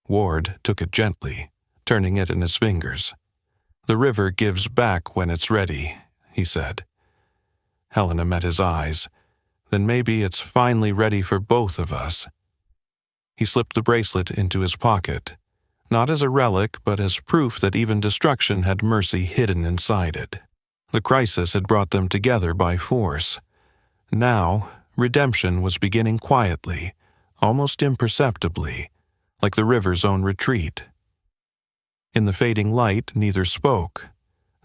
B: Ward took it gently, turning it in his fingers. The river gives back when it's ready, he said. Helena met his eyes. Then maybe it's finally ready for both of us. He slipped the bracelet into his pocket, not as a relic, but as proof that even destruction had mercy hidden inside it. The crisis had brought them together by force. Now, redemption was beginning quietly, almost imperceptibly, like the river's own retreat. In the fading light, neither spoke.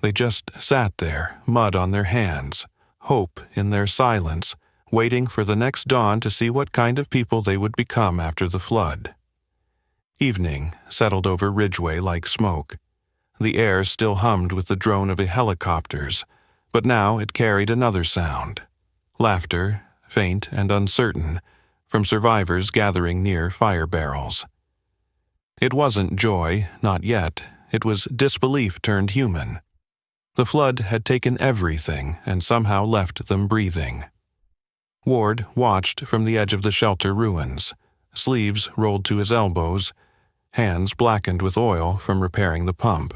B: They just sat there, mud on their hands, hope in their silence, waiting for the next dawn to see what kind of people they would become after the flood. Evening settled over Ridgeway like smoke. The air still hummed with the drone of helicopters, but now it carried another sound. Laughter, faint and uncertain, from survivors gathering near fire barrels. It wasn't joy, not yet. It was disbelief turned human. The flood had taken everything and somehow left them breathing. Ward watched from the edge of the shelter ruins, sleeves rolled to his elbows, hands blackened with oil from repairing the pump.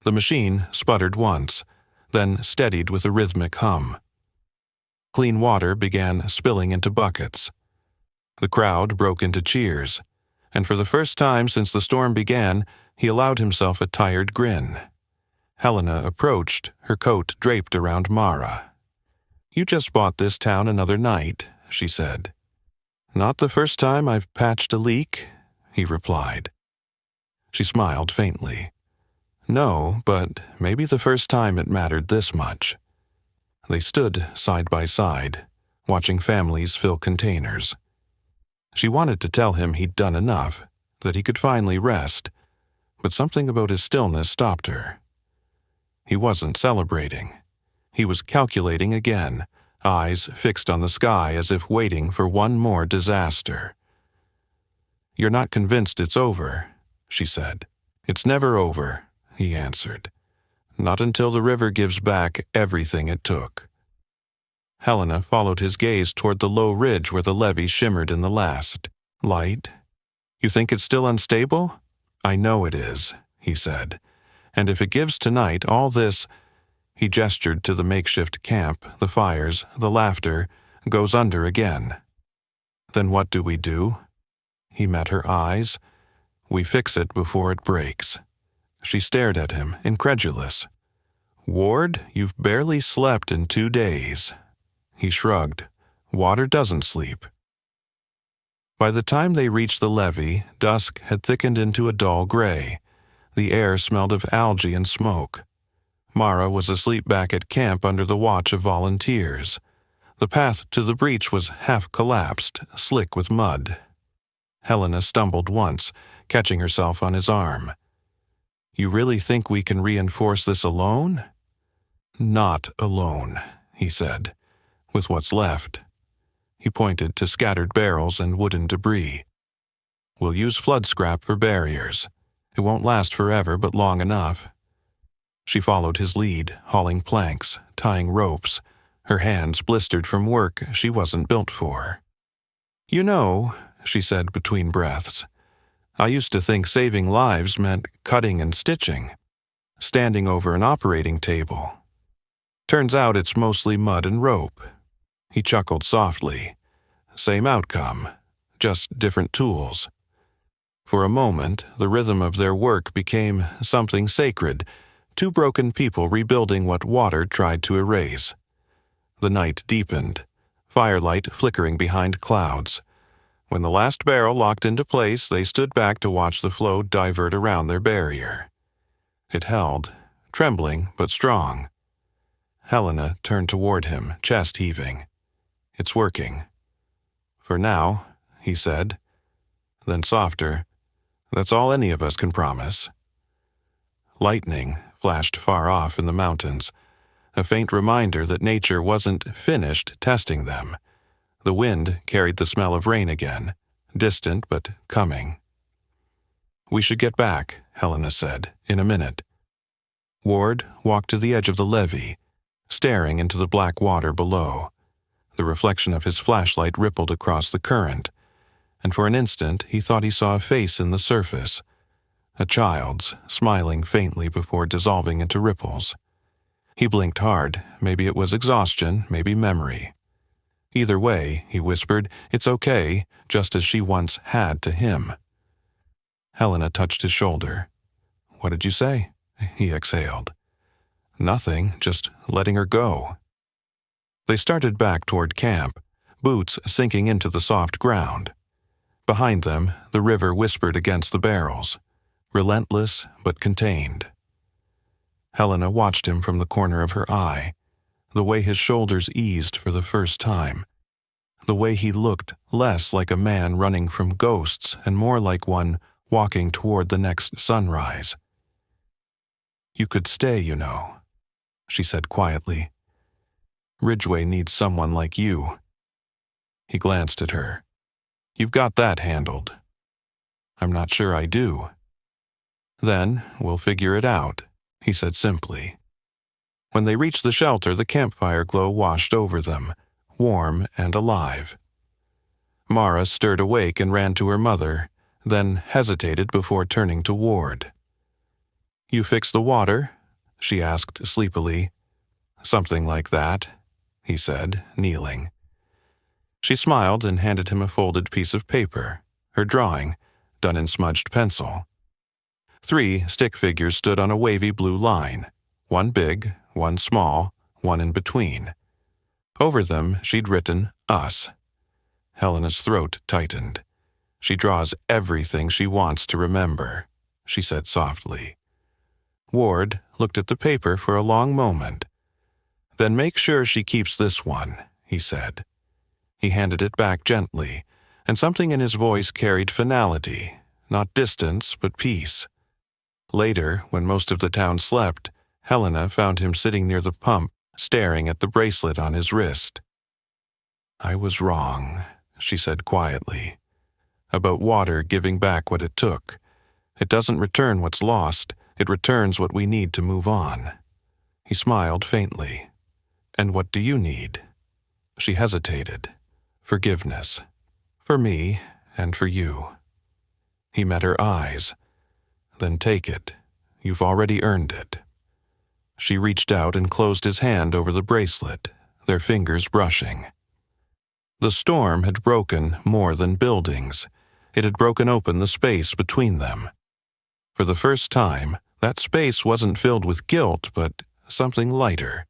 B: The machine sputtered once, then steadied with a rhythmic hum. Clean water began spilling into buckets. The crowd broke into cheers, and for the first time since the storm began, he allowed himself a tired grin. Helena approached, her coat draped around Mara. You just bought this town another night, she said. Not the first time I've patched a leak, he replied. She smiled faintly. No, but maybe the first time it mattered this much. They stood side by side, watching families fill containers. She wanted to tell him he'd done enough, that he could finally rest, but something about his stillness stopped her. He wasn't celebrating. He was calculating again, eyes fixed on the sky as if waiting for one more disaster. You're not convinced it's over, she said. It's never over, he answered. Not until the river gives back everything it took. Helena followed his gaze toward the low ridge where the levee shimmered in the last light. You think it's still unstable? I know it is, he said. And if it gives tonight, all this, he gestured to the makeshift camp, the fires, the laughter, goes under again. Then what do we do? He met her eyes. We fix it before it breaks. She stared at him, incredulous. "Ward, you've barely slept in 2 days." He shrugged. "Water doesn't sleep." By the time they reached the levee, dusk had thickened into a dull gray. The air smelled of algae and smoke. Mara was asleep back at camp under the watch of volunteers. The path to the breach was half collapsed, slick with mud. Helena stumbled once, catching herself on his arm. "You really think we can reinforce this alone?" "Not alone," he said, "with what's left." He pointed to scattered barrels and wooden debris. "We'll use flood scrap for barriers. It won't last forever, but long enough." She followed his lead, hauling planks, tying ropes, her hands blistered from work she wasn't built for. "You know," she said between breaths, "I used to think saving lives meant cutting and stitching, standing over an operating table. Turns out it's mostly mud and rope." He chuckled softly. "Same outcome, just different tools." For a moment, the rhythm of their work became something sacred, two broken people rebuilding what water tried to erase. The night deepened, firelight flickering behind clouds. When the last barrel locked into place, they stood back to watch the flow divert around their barrier. It held, trembling but strong. Helena turned toward him, chest heaving. "It's working." "For now," he said. Then softer, "That's all any of us can promise." Lightning flashed far off in the mountains, a faint reminder that nature wasn't finished testing them. The wind carried the smell of rain again, distant but coming. "We should get back," Helena said, "in a minute." Ward walked to the edge of the levee, staring into the black water below. The reflection of his flashlight rippled across the current, and for an instant he thought he saw a face in the surface, a child's, smiling faintly before dissolving into ripples. He blinked hard. Maybe it was exhaustion, maybe memory. Either way, he whispered, "It's okay," just as she once had to him. Helena touched his shoulder. "What did you say?" he exhaled. "Nothing, just letting her go." They started back toward camp, boots sinking into the soft ground. Behind them, the river whispered against the barrels, relentless but contained. Helena watched him from the corner of her eye, the way his shoulders eased for the first time, the way he looked less like a man running from ghosts and more like one walking toward the next sunrise. "You could stay, you know," she said quietly. "Ridgway needs someone like you." He glanced at her. "You've got that handled." "I'm not sure I do." "Then we'll figure it out," he said simply. When they reached the shelter, the campfire glow washed over them, warm and alive. Mara stirred awake and ran to her mother, then hesitated before turning to Ward. "You fixed the water?" she asked sleepily. "Something like that," he said, kneeling. She smiled and handed him a folded piece of paper, her drawing, done in smudged pencil. 3 stick figures stood on a wavy blue line, one big, one small, one in between. Over them she'd written, "Us." Helena's throat tightened. "She draws everything she wants to remember," she said softly. Ward looked at the paper for a long moment. "Then make sure she keeps this one," he said. He handed it back gently, and something in his voice carried finality, not distance but peace. Later, when most of the town slept, Helena found him sitting near the pump, staring at the bracelet on his wrist. "I was wrong," she said quietly, "about water giving back what it took. It doesn't return what's lost, it returns what we need to move on." He smiled faintly. "And what do you need?" She hesitated. "Forgiveness. For me and for you." He met her eyes. "Then take it. You've already earned it." She reached out and closed his hand over the bracelet, their fingers brushing. The storm had broken more than buildings. It had broken open the space between them. For the first time, that space wasn't filled with guilt, but something lighter,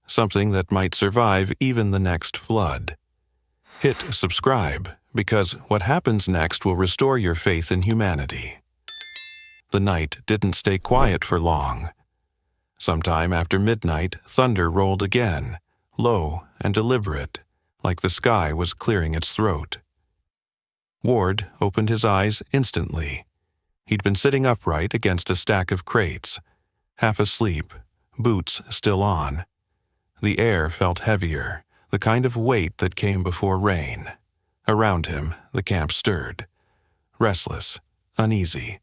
B: something that might survive even the next flood. Hit subscribe, because what happens next will restore your faith in humanity. The night didn't stay quiet for long. Sometime after midnight, thunder rolled again, low and deliberate, like the sky was clearing its throat. Ward opened his eyes instantly. He'd been sitting upright against a stack of crates, half asleep, boots still on. The air felt heavier, the kind of weight that came before rain. Around him, the camp stirred. Restless, uneasy.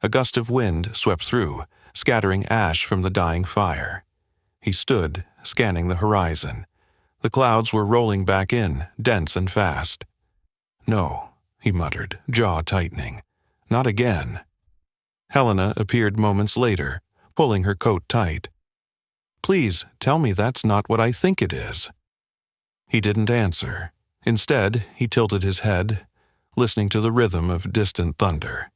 B: A gust of wind swept through, scattering ash from the dying fire. He stood, scanning the horizon. The clouds were rolling back in, dense and fast. "No," he muttered, jaw tightening. "Not again." Helena appeared moments later, pulling her coat tight. "Please tell me that's not what I think it is." He didn't answer. Instead, he tilted his head, listening to the rhythm of distant thunder.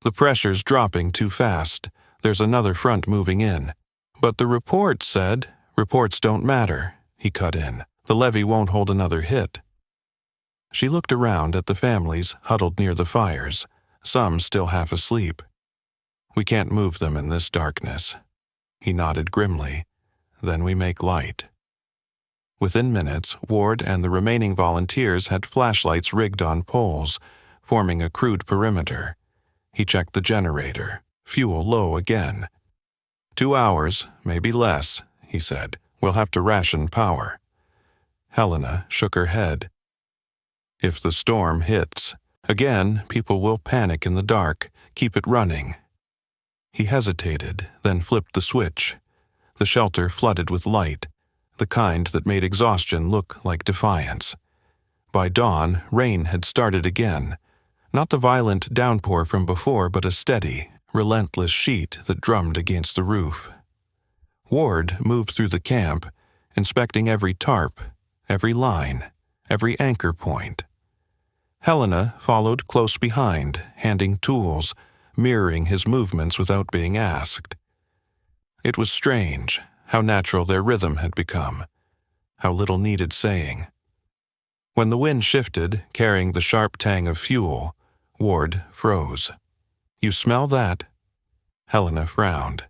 B: "The pressure's dropping too fast. There's another front moving in." "But the report said—" "Reports don't matter," he cut in. "The levee won't hold another hit." She looked around at the families huddled near the fires, some still half asleep. "We can't move them in this darkness." He nodded grimly. "Then we make light." Within minutes, Ward and the remaining volunteers had flashlights rigged on poles, forming a crude perimeter. He checked the generator. Fuel low again. 2 hours, maybe less, he said. "We'll have to ration power." Helena shook her head. "If the storm hits, again, people will panic in the dark. Keep it running." He hesitated, then flipped the switch. The shelter flooded with light, the kind that made exhaustion look like defiance. By dawn, rain had started again. Not the violent downpour from before, but a steady, relentless sheet that drummed against the roof. Ward moved through the camp, inspecting every tarp, every line, every anchor point. Helena followed close behind, handing tools, mirroring his movements without being asked. It was strange how natural their rhythm had become, how little needed saying. When the wind shifted, carrying the sharp tang of fuel, Ward froze. "You smell that?" Helena frowned.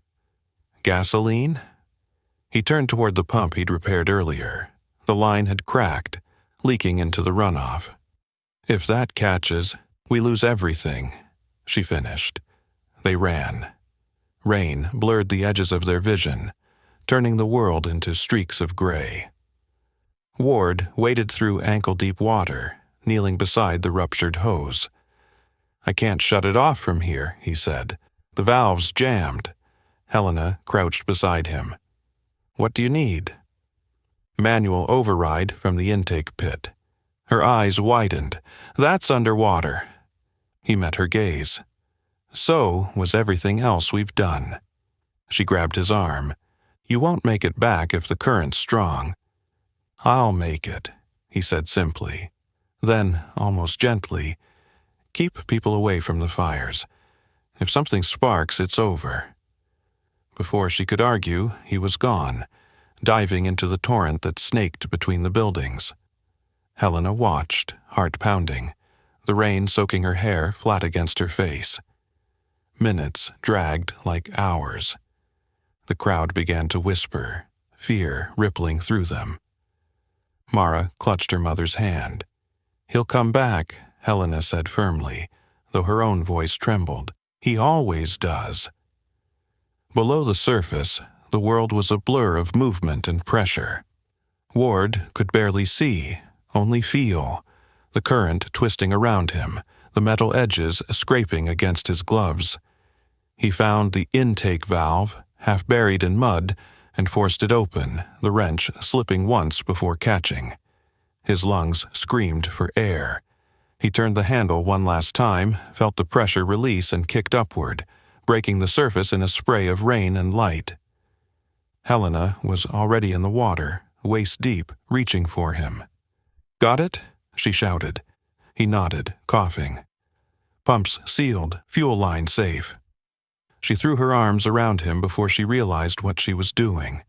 B: "Gasoline?" He turned toward the pump he'd repaired earlier. The line had cracked, leaking into the runoff. "If that catches, we lose everything," she finished. They ran. Rain blurred the edges of their vision, turning the world into streaks of gray. Ward waded through ankle-deep water, kneeling beside the ruptured hose. "I can't shut it off from here," he said. "The valve's jammed." Helena crouched beside him. "What do you need?" "Manual override from the intake pit." Her eyes widened. "That's underwater." He met her gaze. "So was everything else we've done." She grabbed his arm. "You won't make it back if the current's strong." "I'll make it," he said simply. Then, almost gently, "Keep people away from the fires. If something sparks, it's over." Before she could argue, he was gone, diving into the torrent that snaked between the buildings. Helena watched, heart pounding, the rain soaking her hair flat against her face. Minutes dragged like hours. The crowd began to whisper, fear rippling through them. Mara clutched her mother's hand. "He'll come back," Helena said firmly, though her own voice trembled. "He always does." Below the surface, the world was a blur of movement and pressure. Ward could barely see, only feel, the current twisting around him, the metal edges scraping against his gloves. He found the intake valve, half buried in mud, and forced it open, the wrench slipping once before catching. His lungs screamed for air. He turned the handle one last time, felt the pressure release and kicked upward, breaking the surface in a spray of rain and light. Helena was already in the water, waist deep, reaching for him. "Got it?" she shouted. He nodded, coughing. "Pumps sealed, fuel line safe." She threw her arms around him before she realized what she was doing.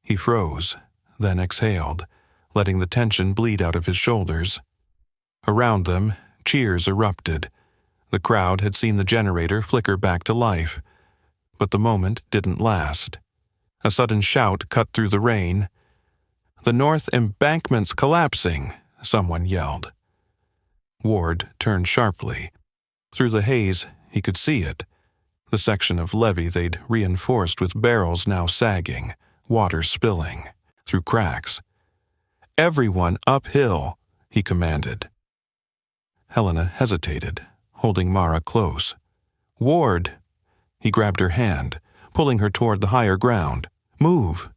B: He froze, then exhaled, letting the tension bleed out of his shoulders. Around them, cheers erupted. The crowd had seen the generator flicker back to life. But the moment didn't last. A sudden shout cut through the rain. "The north embankment's collapsing," someone yelled. Ward turned sharply. Through the haze, he could see it. The section of levee they'd reinforced with barrels now sagging, water spilling through cracks. "Everyone uphill," he commanded. Helena hesitated, holding Mara close. "Ward!" He grabbed her hand, pulling her toward the higher ground. "Move!"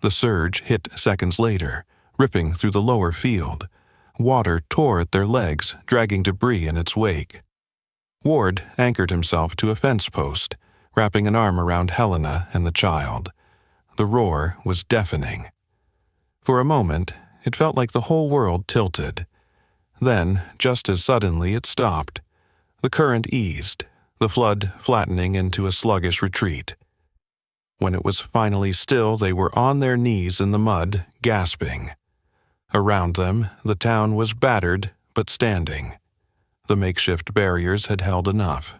B: The surge hit seconds later, ripping through the lower field. Water tore at their legs, dragging debris in its wake. Ward anchored himself to a fence post, wrapping an arm around Helena and the child. The roar was deafening. For a moment, it felt like the whole world tilted. Then, just as suddenly, it stopped. The current eased, the flood flattening into a sluggish retreat. When it was finally still, they were on their knees in the mud, gasping. Around them, the town was battered but standing. The makeshift barriers had held enough.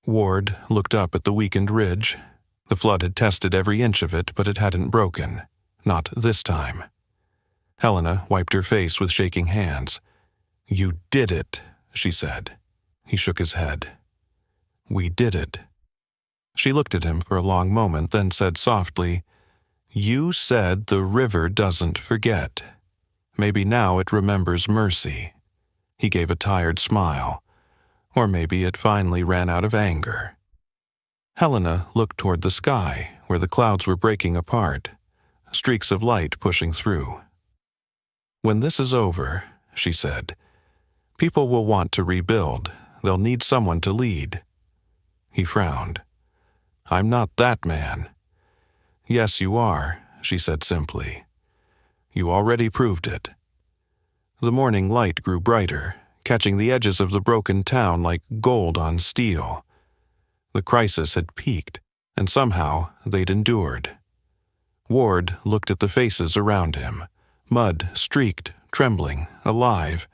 B: Ward looked up at the weakened ridge. The flood had tested every inch of it, but it hadn't broken. Not this time. Helena wiped her face with shaking hands. "You did it," she said. He shook his head. "We did it." She looked at him for a long moment, then said softly, "You said the river doesn't forget. Maybe now it remembers mercy." He gave a tired smile. Or maybe it finally ran out of anger. Helena looked toward the sky, where the clouds were breaking apart, streaks of light pushing through. "When this is over," she said, "people will want to rebuild. They'll need someone to lead." He frowned. "I'm not that man." "Yes, you are," she said simply. "You already proved it." The morning light grew brighter, catching the edges of the broken town like gold on steel. The crisis had peaked, and somehow they'd endured. Ward looked at the faces around him, mud-streaked, trembling, alive,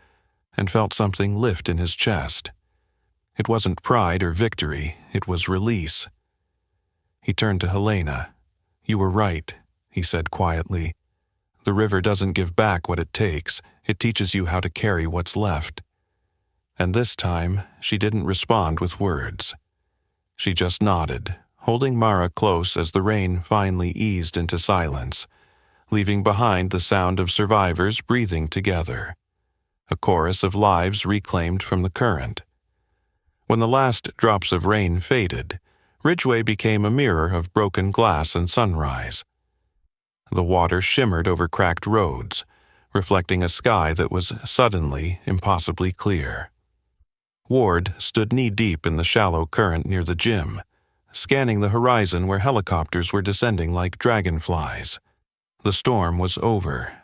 B: and felt something lift in his chest. It wasn't pride or victory, it was release. He turned to Helena. "You were right," he said quietly. "The river doesn't give back what it takes, it teaches you how to carry what's left." And this time, she didn't respond with words. She just nodded, holding Mara close as the rain finally eased into silence, leaving behind the sound of survivors breathing together. A chorus of lives reclaimed from the current. When the last drops of rain faded, Ridgeway became a mirror of broken glass and sunrise. The water shimmered over cracked roads, reflecting a sky that was suddenly impossibly clear. Ward stood knee-deep in the shallow current near the gym, scanning the horizon where helicopters were descending like dragonflies. The storm was over.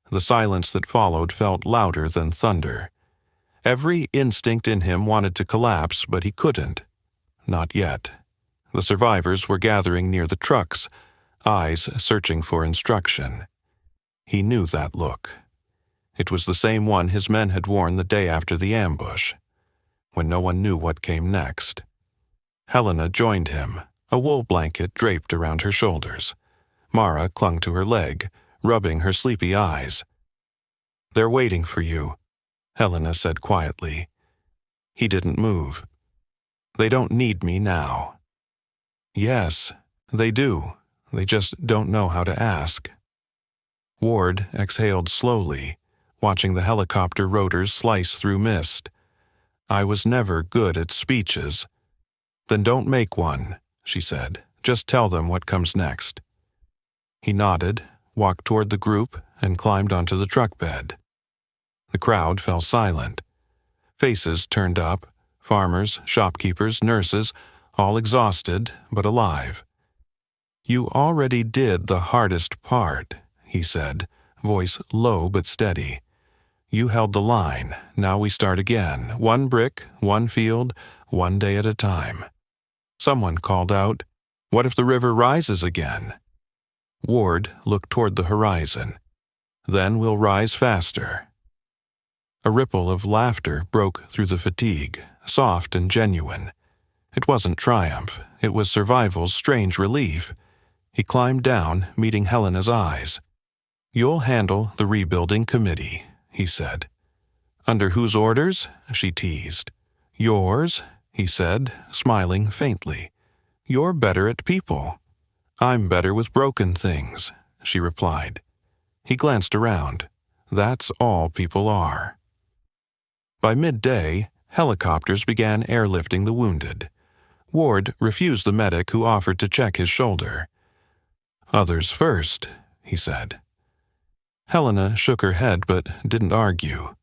B: The silence that followed felt louder than thunder. Every instinct in him wanted to collapse, but he couldn't. Not yet. The survivors were gathering near the trucks, eyes searching for instruction. He knew that look. It was the same one his men had worn the day after the ambush, when no one knew what came next. Helena joined him, a wool blanket draped around her shoulders. Mara clung to her leg, rubbing her sleepy eyes. "They're waiting for you," Helena said quietly. He didn't move. "They don't need me now." "Yes, they do. They just don't know how to ask." Ward exhaled slowly, watching the helicopter rotors slice through mist. "I was never good at speeches." "Then don't make one," she said. "Just tell them what comes next." He nodded, walked toward the group, and climbed onto the truck bed. The crowd fell silent. Faces turned up, farmers, shopkeepers, nurses, all exhausted but alive. "You already did the hardest part," he said, voice low but steady. "You held the line. Now we start again. One brick, one field, one day at a time." Someone called out, "What if the river rises again?" Ward looked toward the horizon. "Then we'll rise faster." A ripple of laughter broke through the fatigue, soft and genuine. It wasn't triumph, it was survival's strange relief. He climbed down, meeting Helena's eyes. "You'll handle the rebuilding committee," he said. "Under whose orders?" she teased. "Yours," he said, smiling faintly. "You're better at people." "I'm better with broken things," she replied. He glanced around. That's all people are. By midday, helicopters began airlifting the wounded. Ward refused the medic who offered to check his shoulder. "Others first," he said. Helena shook her head but didn't argue.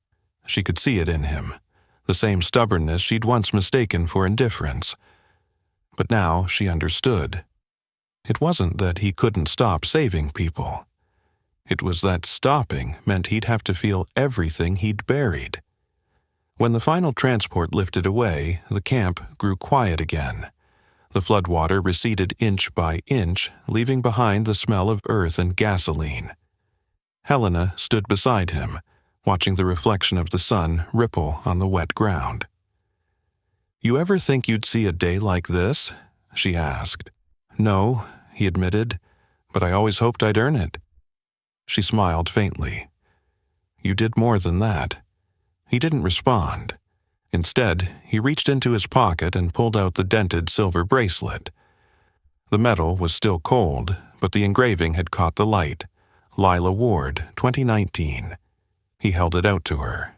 B: She could see it in him, the same stubbornness she'd once mistaken for indifference. But now she understood. It wasn't that he couldn't stop saving people. It was that stopping meant he'd have to feel everything he'd buried. When the final transport lifted away, the camp grew quiet again. The floodwater receded inch by inch, leaving behind the smell of earth and gasoline. Helena stood beside him, watching the reflection of the sun ripple on the wet ground. "You ever think you'd see a day like this?" she asked. "No," he admitted, "but I always hoped I'd earn it." She smiled faintly. "You did more than that." He didn't respond. Instead, he reached into his pocket and pulled out the dented silver bracelet. The metal was still cold, but the engraving had caught the light. Lila Ward, 2019. He held it out to her.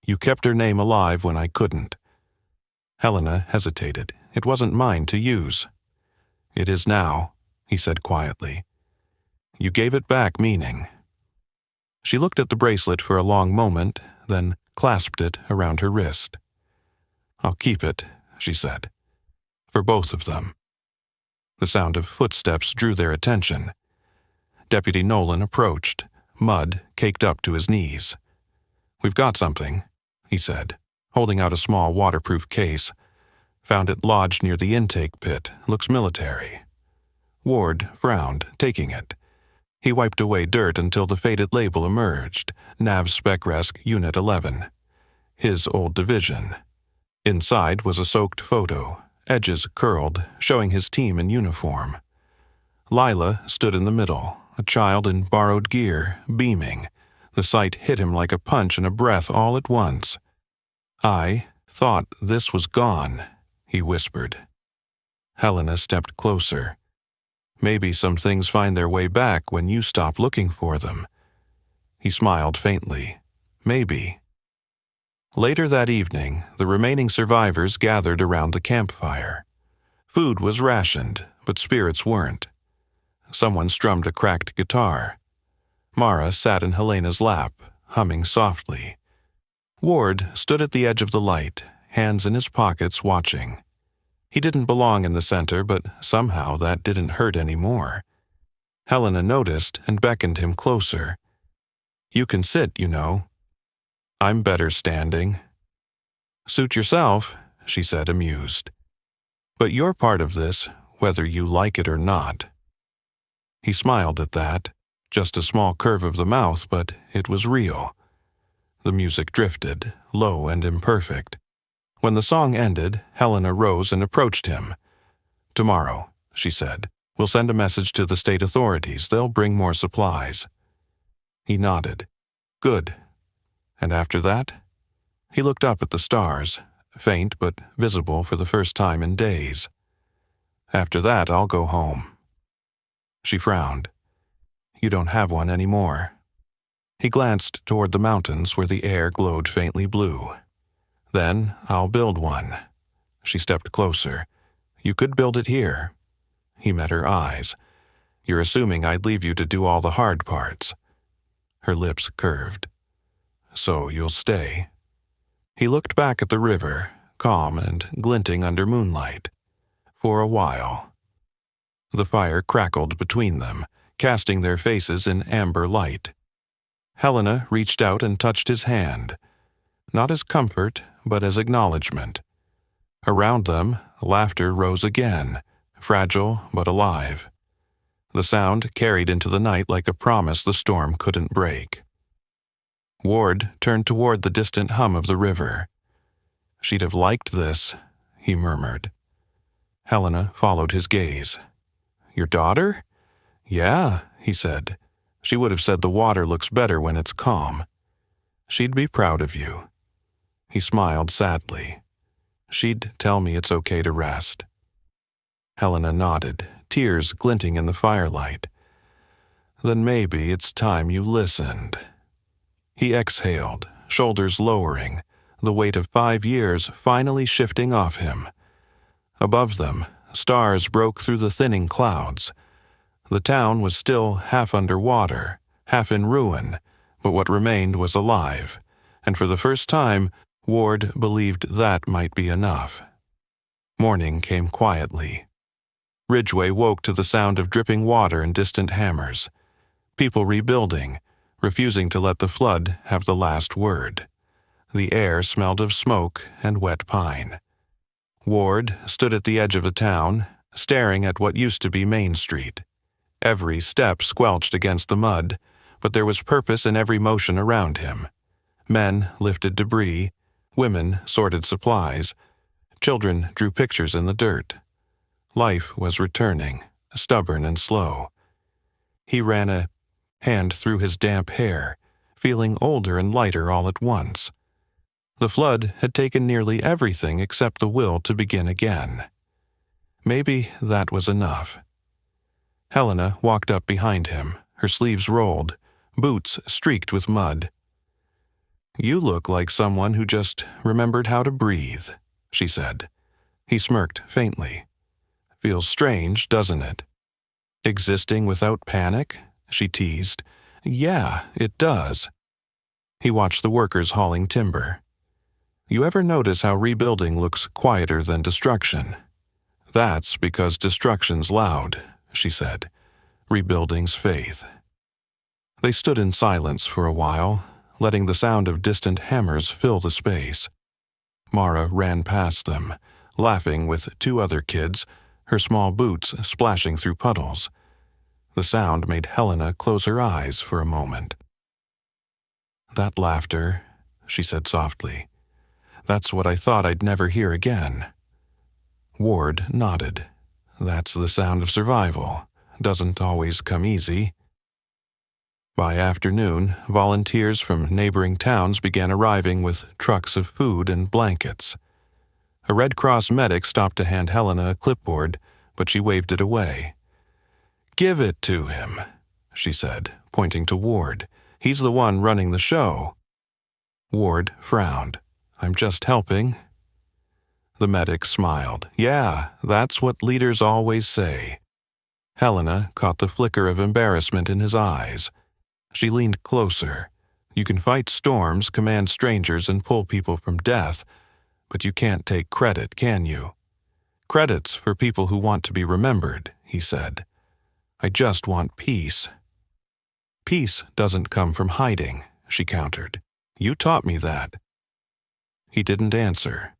B: "You kept her name alive when I couldn't." Helena hesitated. "It wasn't mine to use." "It is now," he said quietly. "You gave it back meaning." She looked at the bracelet for a long moment, then clasped it around her wrist. "I'll keep it," she said. "For both of them." The sound of footsteps drew their attention. Deputy Nolan approached, mud caked up to his knees. "We've got something," he said, holding out a small waterproof case. "Found it lodged near the intake pit. Looks military." Ward frowned, taking it. He wiped away dirt until the faded label emerged, Nav Spec Resc Unit 11. His old division. Inside was a soaked photo, edges curled, showing his team in uniform. Lila stood in the middle, a child in borrowed gear, beaming. The sight hit him like a punch and a breath all at once. "I thought this was gone," he whispered. Helena stepped closer. "Maybe some things find their way back when you stop looking for them." He smiled faintly. "Maybe." Later that evening, the remaining survivors gathered around the campfire. Food was rationed, but spirits weren't. Someone strummed a cracked guitar. Mara sat in Helena's lap, humming softly. Ward stood at the edge of the light, hands in his pockets, watching. He didn't belong in the center, but somehow that didn't hurt anymore. Helena noticed and beckoned him closer. "You can sit, you know." "I'm better standing." "Suit yourself," she said, amused. "But you're part of this, whether you like it or not." He smiled at that, just a small curve of the mouth, but it was real. The music drifted, low and imperfect. When the song ended, Helena rose and approached him. "Tomorrow," she said, "we'll send a message to the state authorities. They'll bring more supplies." He nodded. "Good." "And after that?" He looked up at the stars, faint but visible for the first time in days. "After that, I'll go home." She frowned. "You don't have one anymore." He glanced toward the mountains where the air glowed faintly blue. "Then I'll build one." She stepped closer. "You could build it here." He met her eyes. "You're assuming I'd leave you to do all the hard parts." Her lips curved. "So you'll stay." He looked back at the river, calm and glinting under moonlight. "For a while." The fire crackled between them, casting their faces in amber light. Helena reached out and touched his hand, not as comfort, but as acknowledgement. Around them, laughter rose again, fragile but alive. The sound carried into the night like a promise the storm couldn't break. Ward turned toward the distant hum of the river. "She'd have liked this," he murmured. Helena followed his gaze. "Your daughter?" "Yeah," he said. "She would have said the water looks better when it's calm. She'd be proud of you." He smiled sadly. "She'd tell me it's okay to rest." Helena nodded, tears glinting in the firelight. "Then maybe it's time you listened." He exhaled, shoulders lowering, the weight of 5 years finally shifting off him. Above them, stars broke through the thinning clouds. The town was still half underwater, half in ruin, but what remained was alive, and for the first time, Ward believed that might be enough. Morning came quietly. Ridgeway woke to the sound of dripping water and distant hammers. People rebuilding, refusing to let the flood have the last word. The air smelled of smoke and wet pine. Ward stood at the edge of the town, staring at what used to be Main Street. Every step squelched against the mud, but there was purpose in every motion around him. Men lifted debris, women sorted supplies, children drew pictures in the dirt. Life was returning, stubborn and slow. He ran a hand through his damp hair, feeling older and lighter all at once. The flood had taken nearly everything except the will to begin again. Maybe that was enough. Helena walked up behind him, her sleeves rolled, boots streaked with mud. "You look like someone who just remembered how to breathe," she said. He smirked faintly. "Feels strange, doesn't it?" "Existing without panic?" she teased. "Yeah, it does." He watched the workers hauling timber. "You ever notice how rebuilding looks quieter than destruction?" "That's because destruction's loud," she said. "Rebuilding's faith." They stood in silence for a while, letting the sound of distant hammers fill the space. Mara ran past them, laughing with 2 other kids, her small boots splashing through puddles. The sound made Helena close her eyes for a moment. "That laughter," she said softly. "That's what I thought I'd never hear again." Ward nodded. "That's the sound of survival. Doesn't always come easy." By afternoon, volunteers from neighboring towns began arriving with trucks of food and blankets. A Red Cross medic stopped to hand Helena a clipboard, but she waved it away. "Give it to him," she said, pointing to Ward. "He's the one running the show." Ward frowned. "I'm just helping." The medic smiled. "Yeah, that's what leaders always say." Helena caught the flicker of embarrassment in his eyes. She leaned closer. "You can fight storms, command strangers, and pull people from death, but you can't take credit, can you?" "Credit's for people who want to be remembered," he said. "I just want peace." "Peace doesn't come from hiding," she countered. "You taught me that." He didn't answer.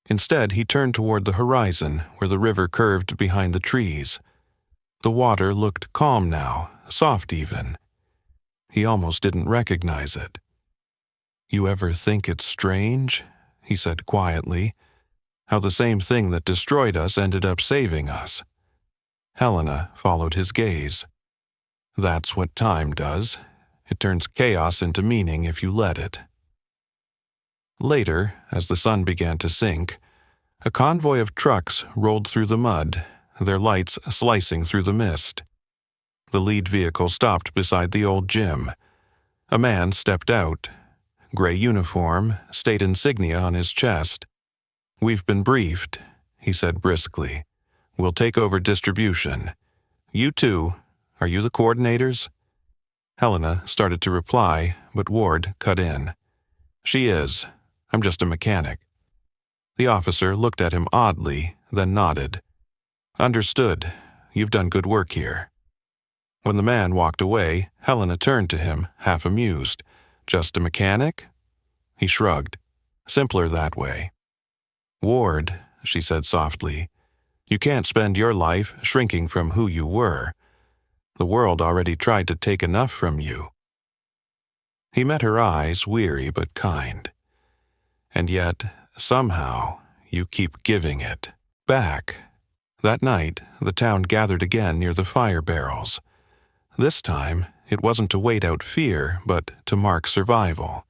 B: Instead, he turned toward the horizon, where the river curved behind the trees. The water looked calm now, soft even. He almost didn't recognize it. "You ever think it's strange," he said quietly, "how the same thing that destroyed us ended up saving us?" Helena followed his gaze. "That's what time does. It turns chaos into meaning if you let it." Later, as the sun began to sink, a convoy of trucks rolled through the mud, their lights slicing through the mist. The lead vehicle stopped beside the old gym. A man stepped out. Gray uniform, state insignia on his chest. "We've been briefed," he said briskly. "We'll take over distribution. You two, are you the coordinators?" Helena started to reply, but Ward cut in. "She is. I'm just a mechanic." The officer looked at him oddly, then nodded. "Understood. You've done good work here." When the man walked away, Helena turned to him, half amused. "Just a mechanic?" He shrugged. "Simpler that way." "Ward," she said softly. You can't spend your life shrinking from who you were. The world already tried to take enough from you. He met her eyes, weary but kind. And yet, somehow, you keep giving it back. That night, the town gathered again near the fire barrels. This time, it wasn't to wait out fear, but to mark survival.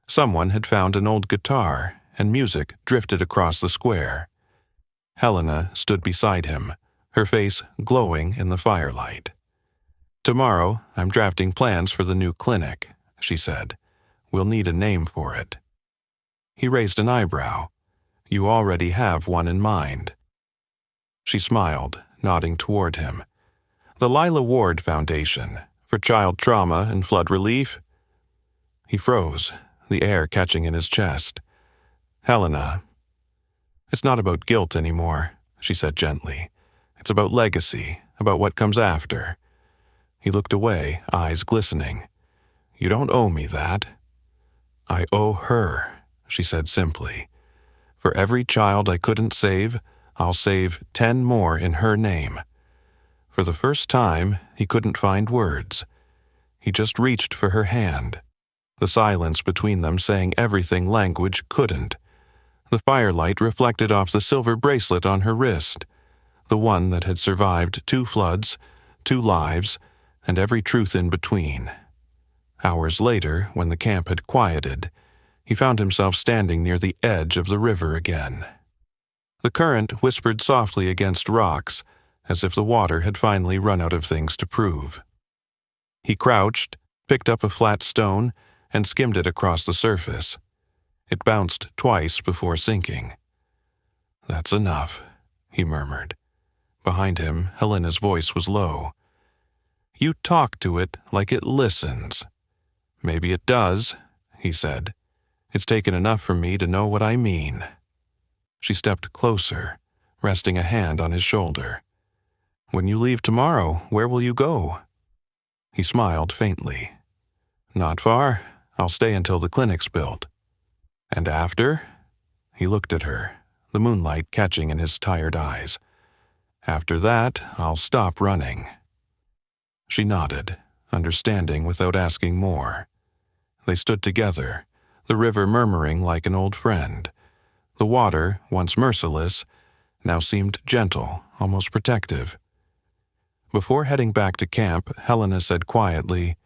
B: Someone had found an old guitar, and music drifted across the square. Helena stood beside him, her face glowing in the firelight. Tomorrow, I'm drafting plans for the new clinic, she said. We'll need a name for it. He raised an eyebrow. You already have one in mind. She smiled, nodding toward him. The Lila Ward Foundation, for child trauma and flood relief. He froze, the air catching in his chest. Helena. It's not about guilt anymore, she said gently. It's about legacy, about what comes after. He looked away, eyes glistening. You don't owe me that. I owe her, she said simply. For every child I couldn't save, I'll save 10 more in her name. For the first time, he couldn't find words. He just reached for her hand, the silence between them saying everything language couldn't. The firelight reflected off the silver bracelet on her wrist, the one that had survived 2 floods, 2 lives, and every truth in between. Hours later, when the camp had quieted, he found himself standing near the edge of the river again. The current whispered softly against rocks, as if the water had finally run out of things to prove. He crouched, picked up a flat stone, and skimmed it across the surface. It bounced twice before sinking. That's enough, he murmured. Behind him, Helena's voice was low. You talk to it like it listens. Maybe it does, he said. It's taken enough for me to know what I mean. She stepped closer, resting a hand on his shoulder. When you leave tomorrow, where will you go? He smiled faintly. Not far. I'll stay until the clinic's built. And after? He looked at her, the moonlight catching in his tired eyes. After that, I'll stop running. She nodded, understanding without asking more. They stood together, the river murmuring like an old friend. The water, once merciless, now seemed gentle, almost protective. Before heading back to camp, Helena said quietly,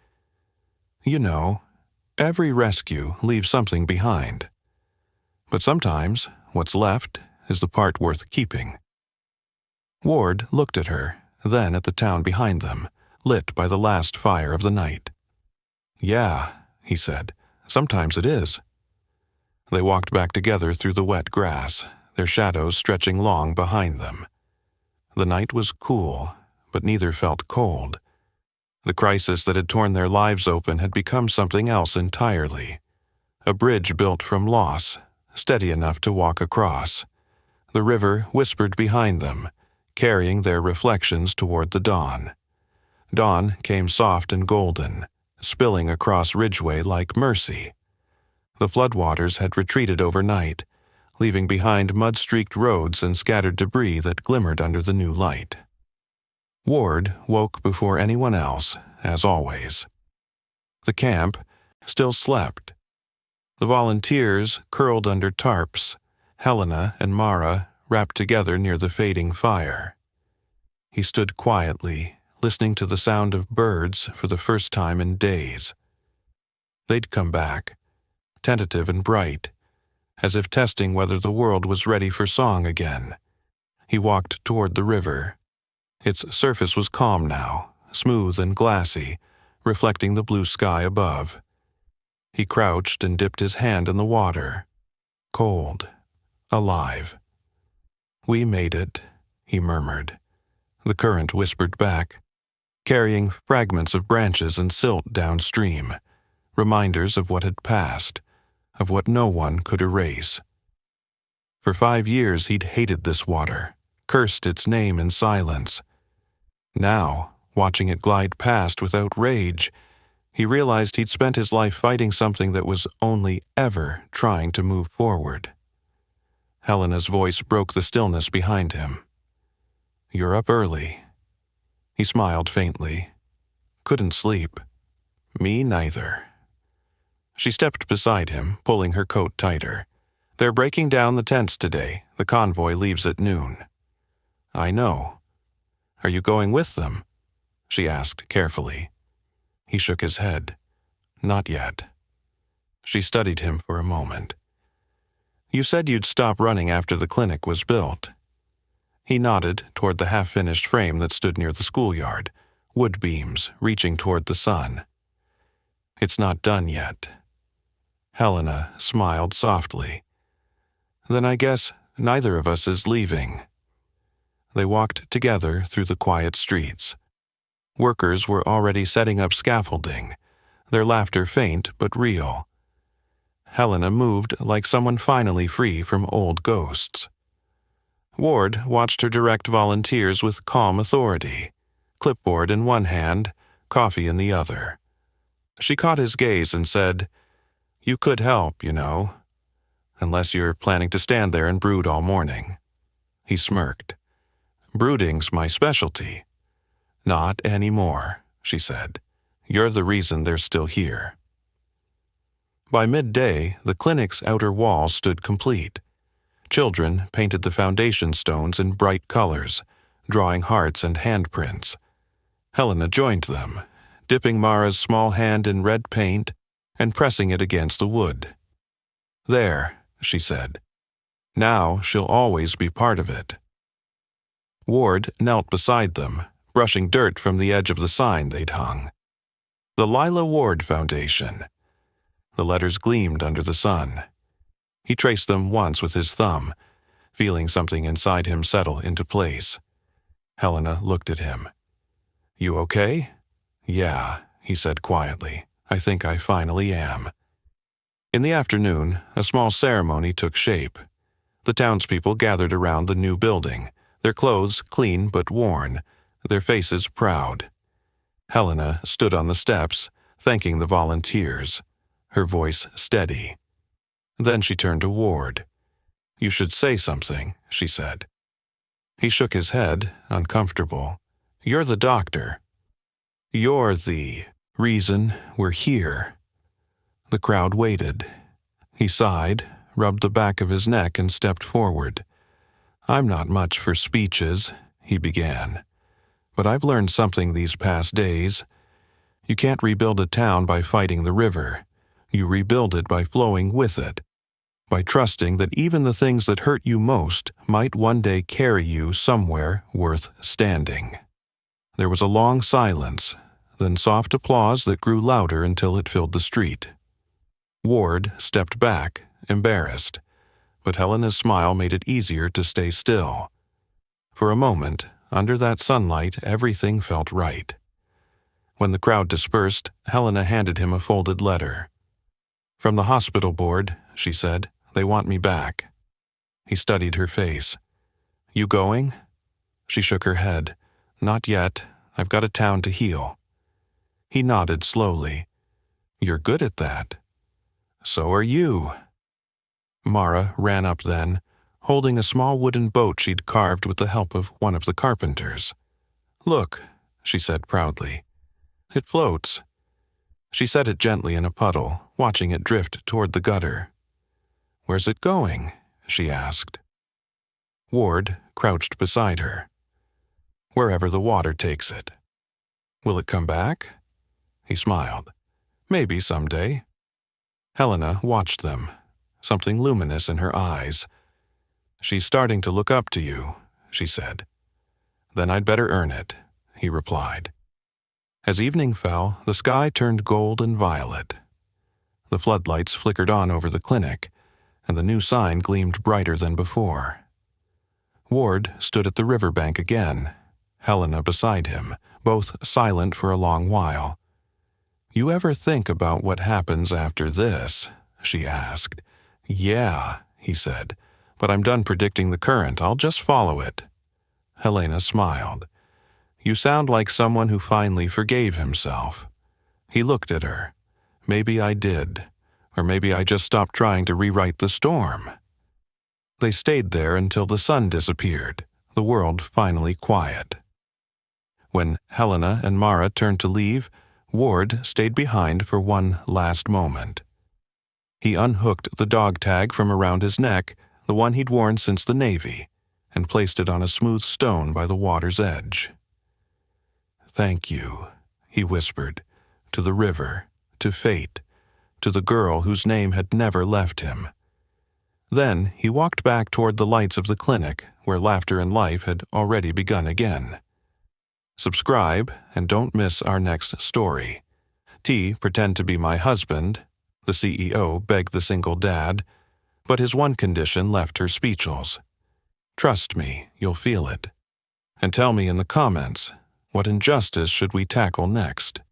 B: You know, every rescue leaves something behind. But sometimes, what's left is the part worth keeping. Ward looked at her, then at the town behind them, lit by the last fire of the night. Yeah, he said, sometimes it is. They walked back together through the wet grass, their shadows stretching long behind them. The night was cool, but neither felt cold. The crisis that had torn their lives open had become something else entirely. A bridge built from loss, steady enough to walk across. The river whispered behind them, carrying their reflections toward the dawn. Dawn came soft and golden, spilling across Ridgeway like mercy. The floodwaters had retreated overnight, leaving behind mud-streaked roads and scattered debris that glimmered under the new light. Ward woke before anyone else, as always. The camp still slept. The volunteers curled under tarps, Helena and Mara wrapped together near the fading fire. He stood quietly, listening to the sound of birds for the first time in days. They'd come back, tentative and bright, as if testing whether the world was ready for song again. He walked toward the river. Its surface was calm now, smooth and glassy, reflecting the blue sky above. He crouched and dipped his hand in the water. Cold, alive. We made it, he murmured. The current whispered back, carrying fragments of branches and silt downstream, reminders of what had passed, of what no one could erase. For 5 years he'd hated this water, cursed its name in silence. Now, watching it glide past without rage, he realized he'd spent his life fighting something that was only ever trying to move forward. Helena's voice broke the stillness behind him. "You're up early." He smiled faintly. "Couldn't sleep." "Me neither." She stepped beside him, pulling her coat tighter. "They're breaking down the tents today. The convoy leaves at noon." "I know." "Are you going with them?" she asked carefully. He shook his head. "Not yet." She studied him for a moment. "You said you'd stop running after the clinic was built." He nodded toward the half-finished frame that stood near the schoolyard, wood beams reaching toward the sun. "It's not done yet." Helena smiled softly. "Then I guess neither of us is leaving." They walked together through the quiet streets. Workers were already setting up scaffolding, their laughter faint but real. Helena moved like someone finally free from old ghosts. Ward watched her direct volunteers with calm authority, clipboard in one hand, coffee in the other. She caught his gaze and said, "You could help, you know, unless you're planning to stand there and brood all morning." He smirked. "Brooding's my specialty." "Not anymore," she said. "You're the reason they're still here." By midday, the clinic's outer wall stood complete. Children painted the foundation stones in bright colors, drawing hearts and handprints. Helena joined them, dipping Mara's small hand in red paint and pressing it against the wood. "There," she said. "Now she'll always be part of it." Ward knelt beside them, brushing dirt from the edge of the sign they'd hung. "The Lila Ward Foundation." The letters gleamed under the sun. He traced them once with his thumb, feeling something inside him settle into place. Helena looked at him. "You okay?" "Yeah," he said quietly. "I think I finally am." In the afternoon, a small ceremony took shape. The townspeople gathered around the new building, their clothes clean but worn, their faces proud. Helena stood on the steps, thanking the volunteers, her voice steady. Then she turned to Ward. "You should say something," she said. He shook his head, uncomfortable. "You're the doctor. You're the reason we're here." The crowd waited. He sighed, rubbed the back of his neck, and stepped forward. "I'm not much for speeches," he began. "But I've learned something these past days. You can't rebuild a town by fighting the river. You rebuild it by flowing with it, by trusting that even the things that hurt you most might one day carry you somewhere worth standing." There was a long silence, then soft applause that grew louder until it filled the street. Ward stepped back, embarrassed, but Helena's smile made it easier to stay still. For a moment, under that sunlight, everything felt right. When the crowd dispersed, Helena handed him a folded letter. "From the hospital board," she said. "They want me back." He studied her face. "You going?" She shook her head. "Not yet. I've got a town to heal." He nodded slowly. "You're good at that." "So are you." Mara ran up then, holding a small wooden boat she'd carved with the help of one of the carpenters. "Look," she said proudly. "It floats." She set it gently in a puddle, watching it drift toward the gutter. "Where's it going?" she asked. Ward crouched beside her. "Wherever the water takes it." "Will it come back?" He smiled. "Maybe someday." Helena watched them, something luminous in her eyes. "She's starting to look up to you," she said. "Then I'd better earn it," he replied. As evening fell, the sky turned gold and violet. The floodlights flickered on over the clinic, and the new sign gleamed brighter than before. Ward stood at the riverbank again, Helena beside him, both silent for a long while. "You ever think about what happens after this?" she asked. "Yeah," he said, "but I'm done predicting the current. I'll just follow it." Helena smiled. "You sound like someone who finally forgave himself." He looked at her. "Maybe I did. Or maybe I just stopped trying to rewrite the storm." They stayed there until the sun disappeared, the world finally quiet. When Helena and Mara turned to leave, Ward stayed behind for one last moment. He unhooked the dog tag from around his neck, the one he'd worn since the Navy, and placed it on a smooth stone by the water's edge. "Thank you," he whispered, to the river, to fate, to the girl whose name had never left him. Then he walked back toward the lights of the clinic, where laughter and life had already begun again. Subscribe and don't miss our next story. T pretend to be my husband. The CEO begged the single dad, but his one condition left her speechless. Trust me, you'll feel it. And tell me in the comments, what injustice should we tackle next?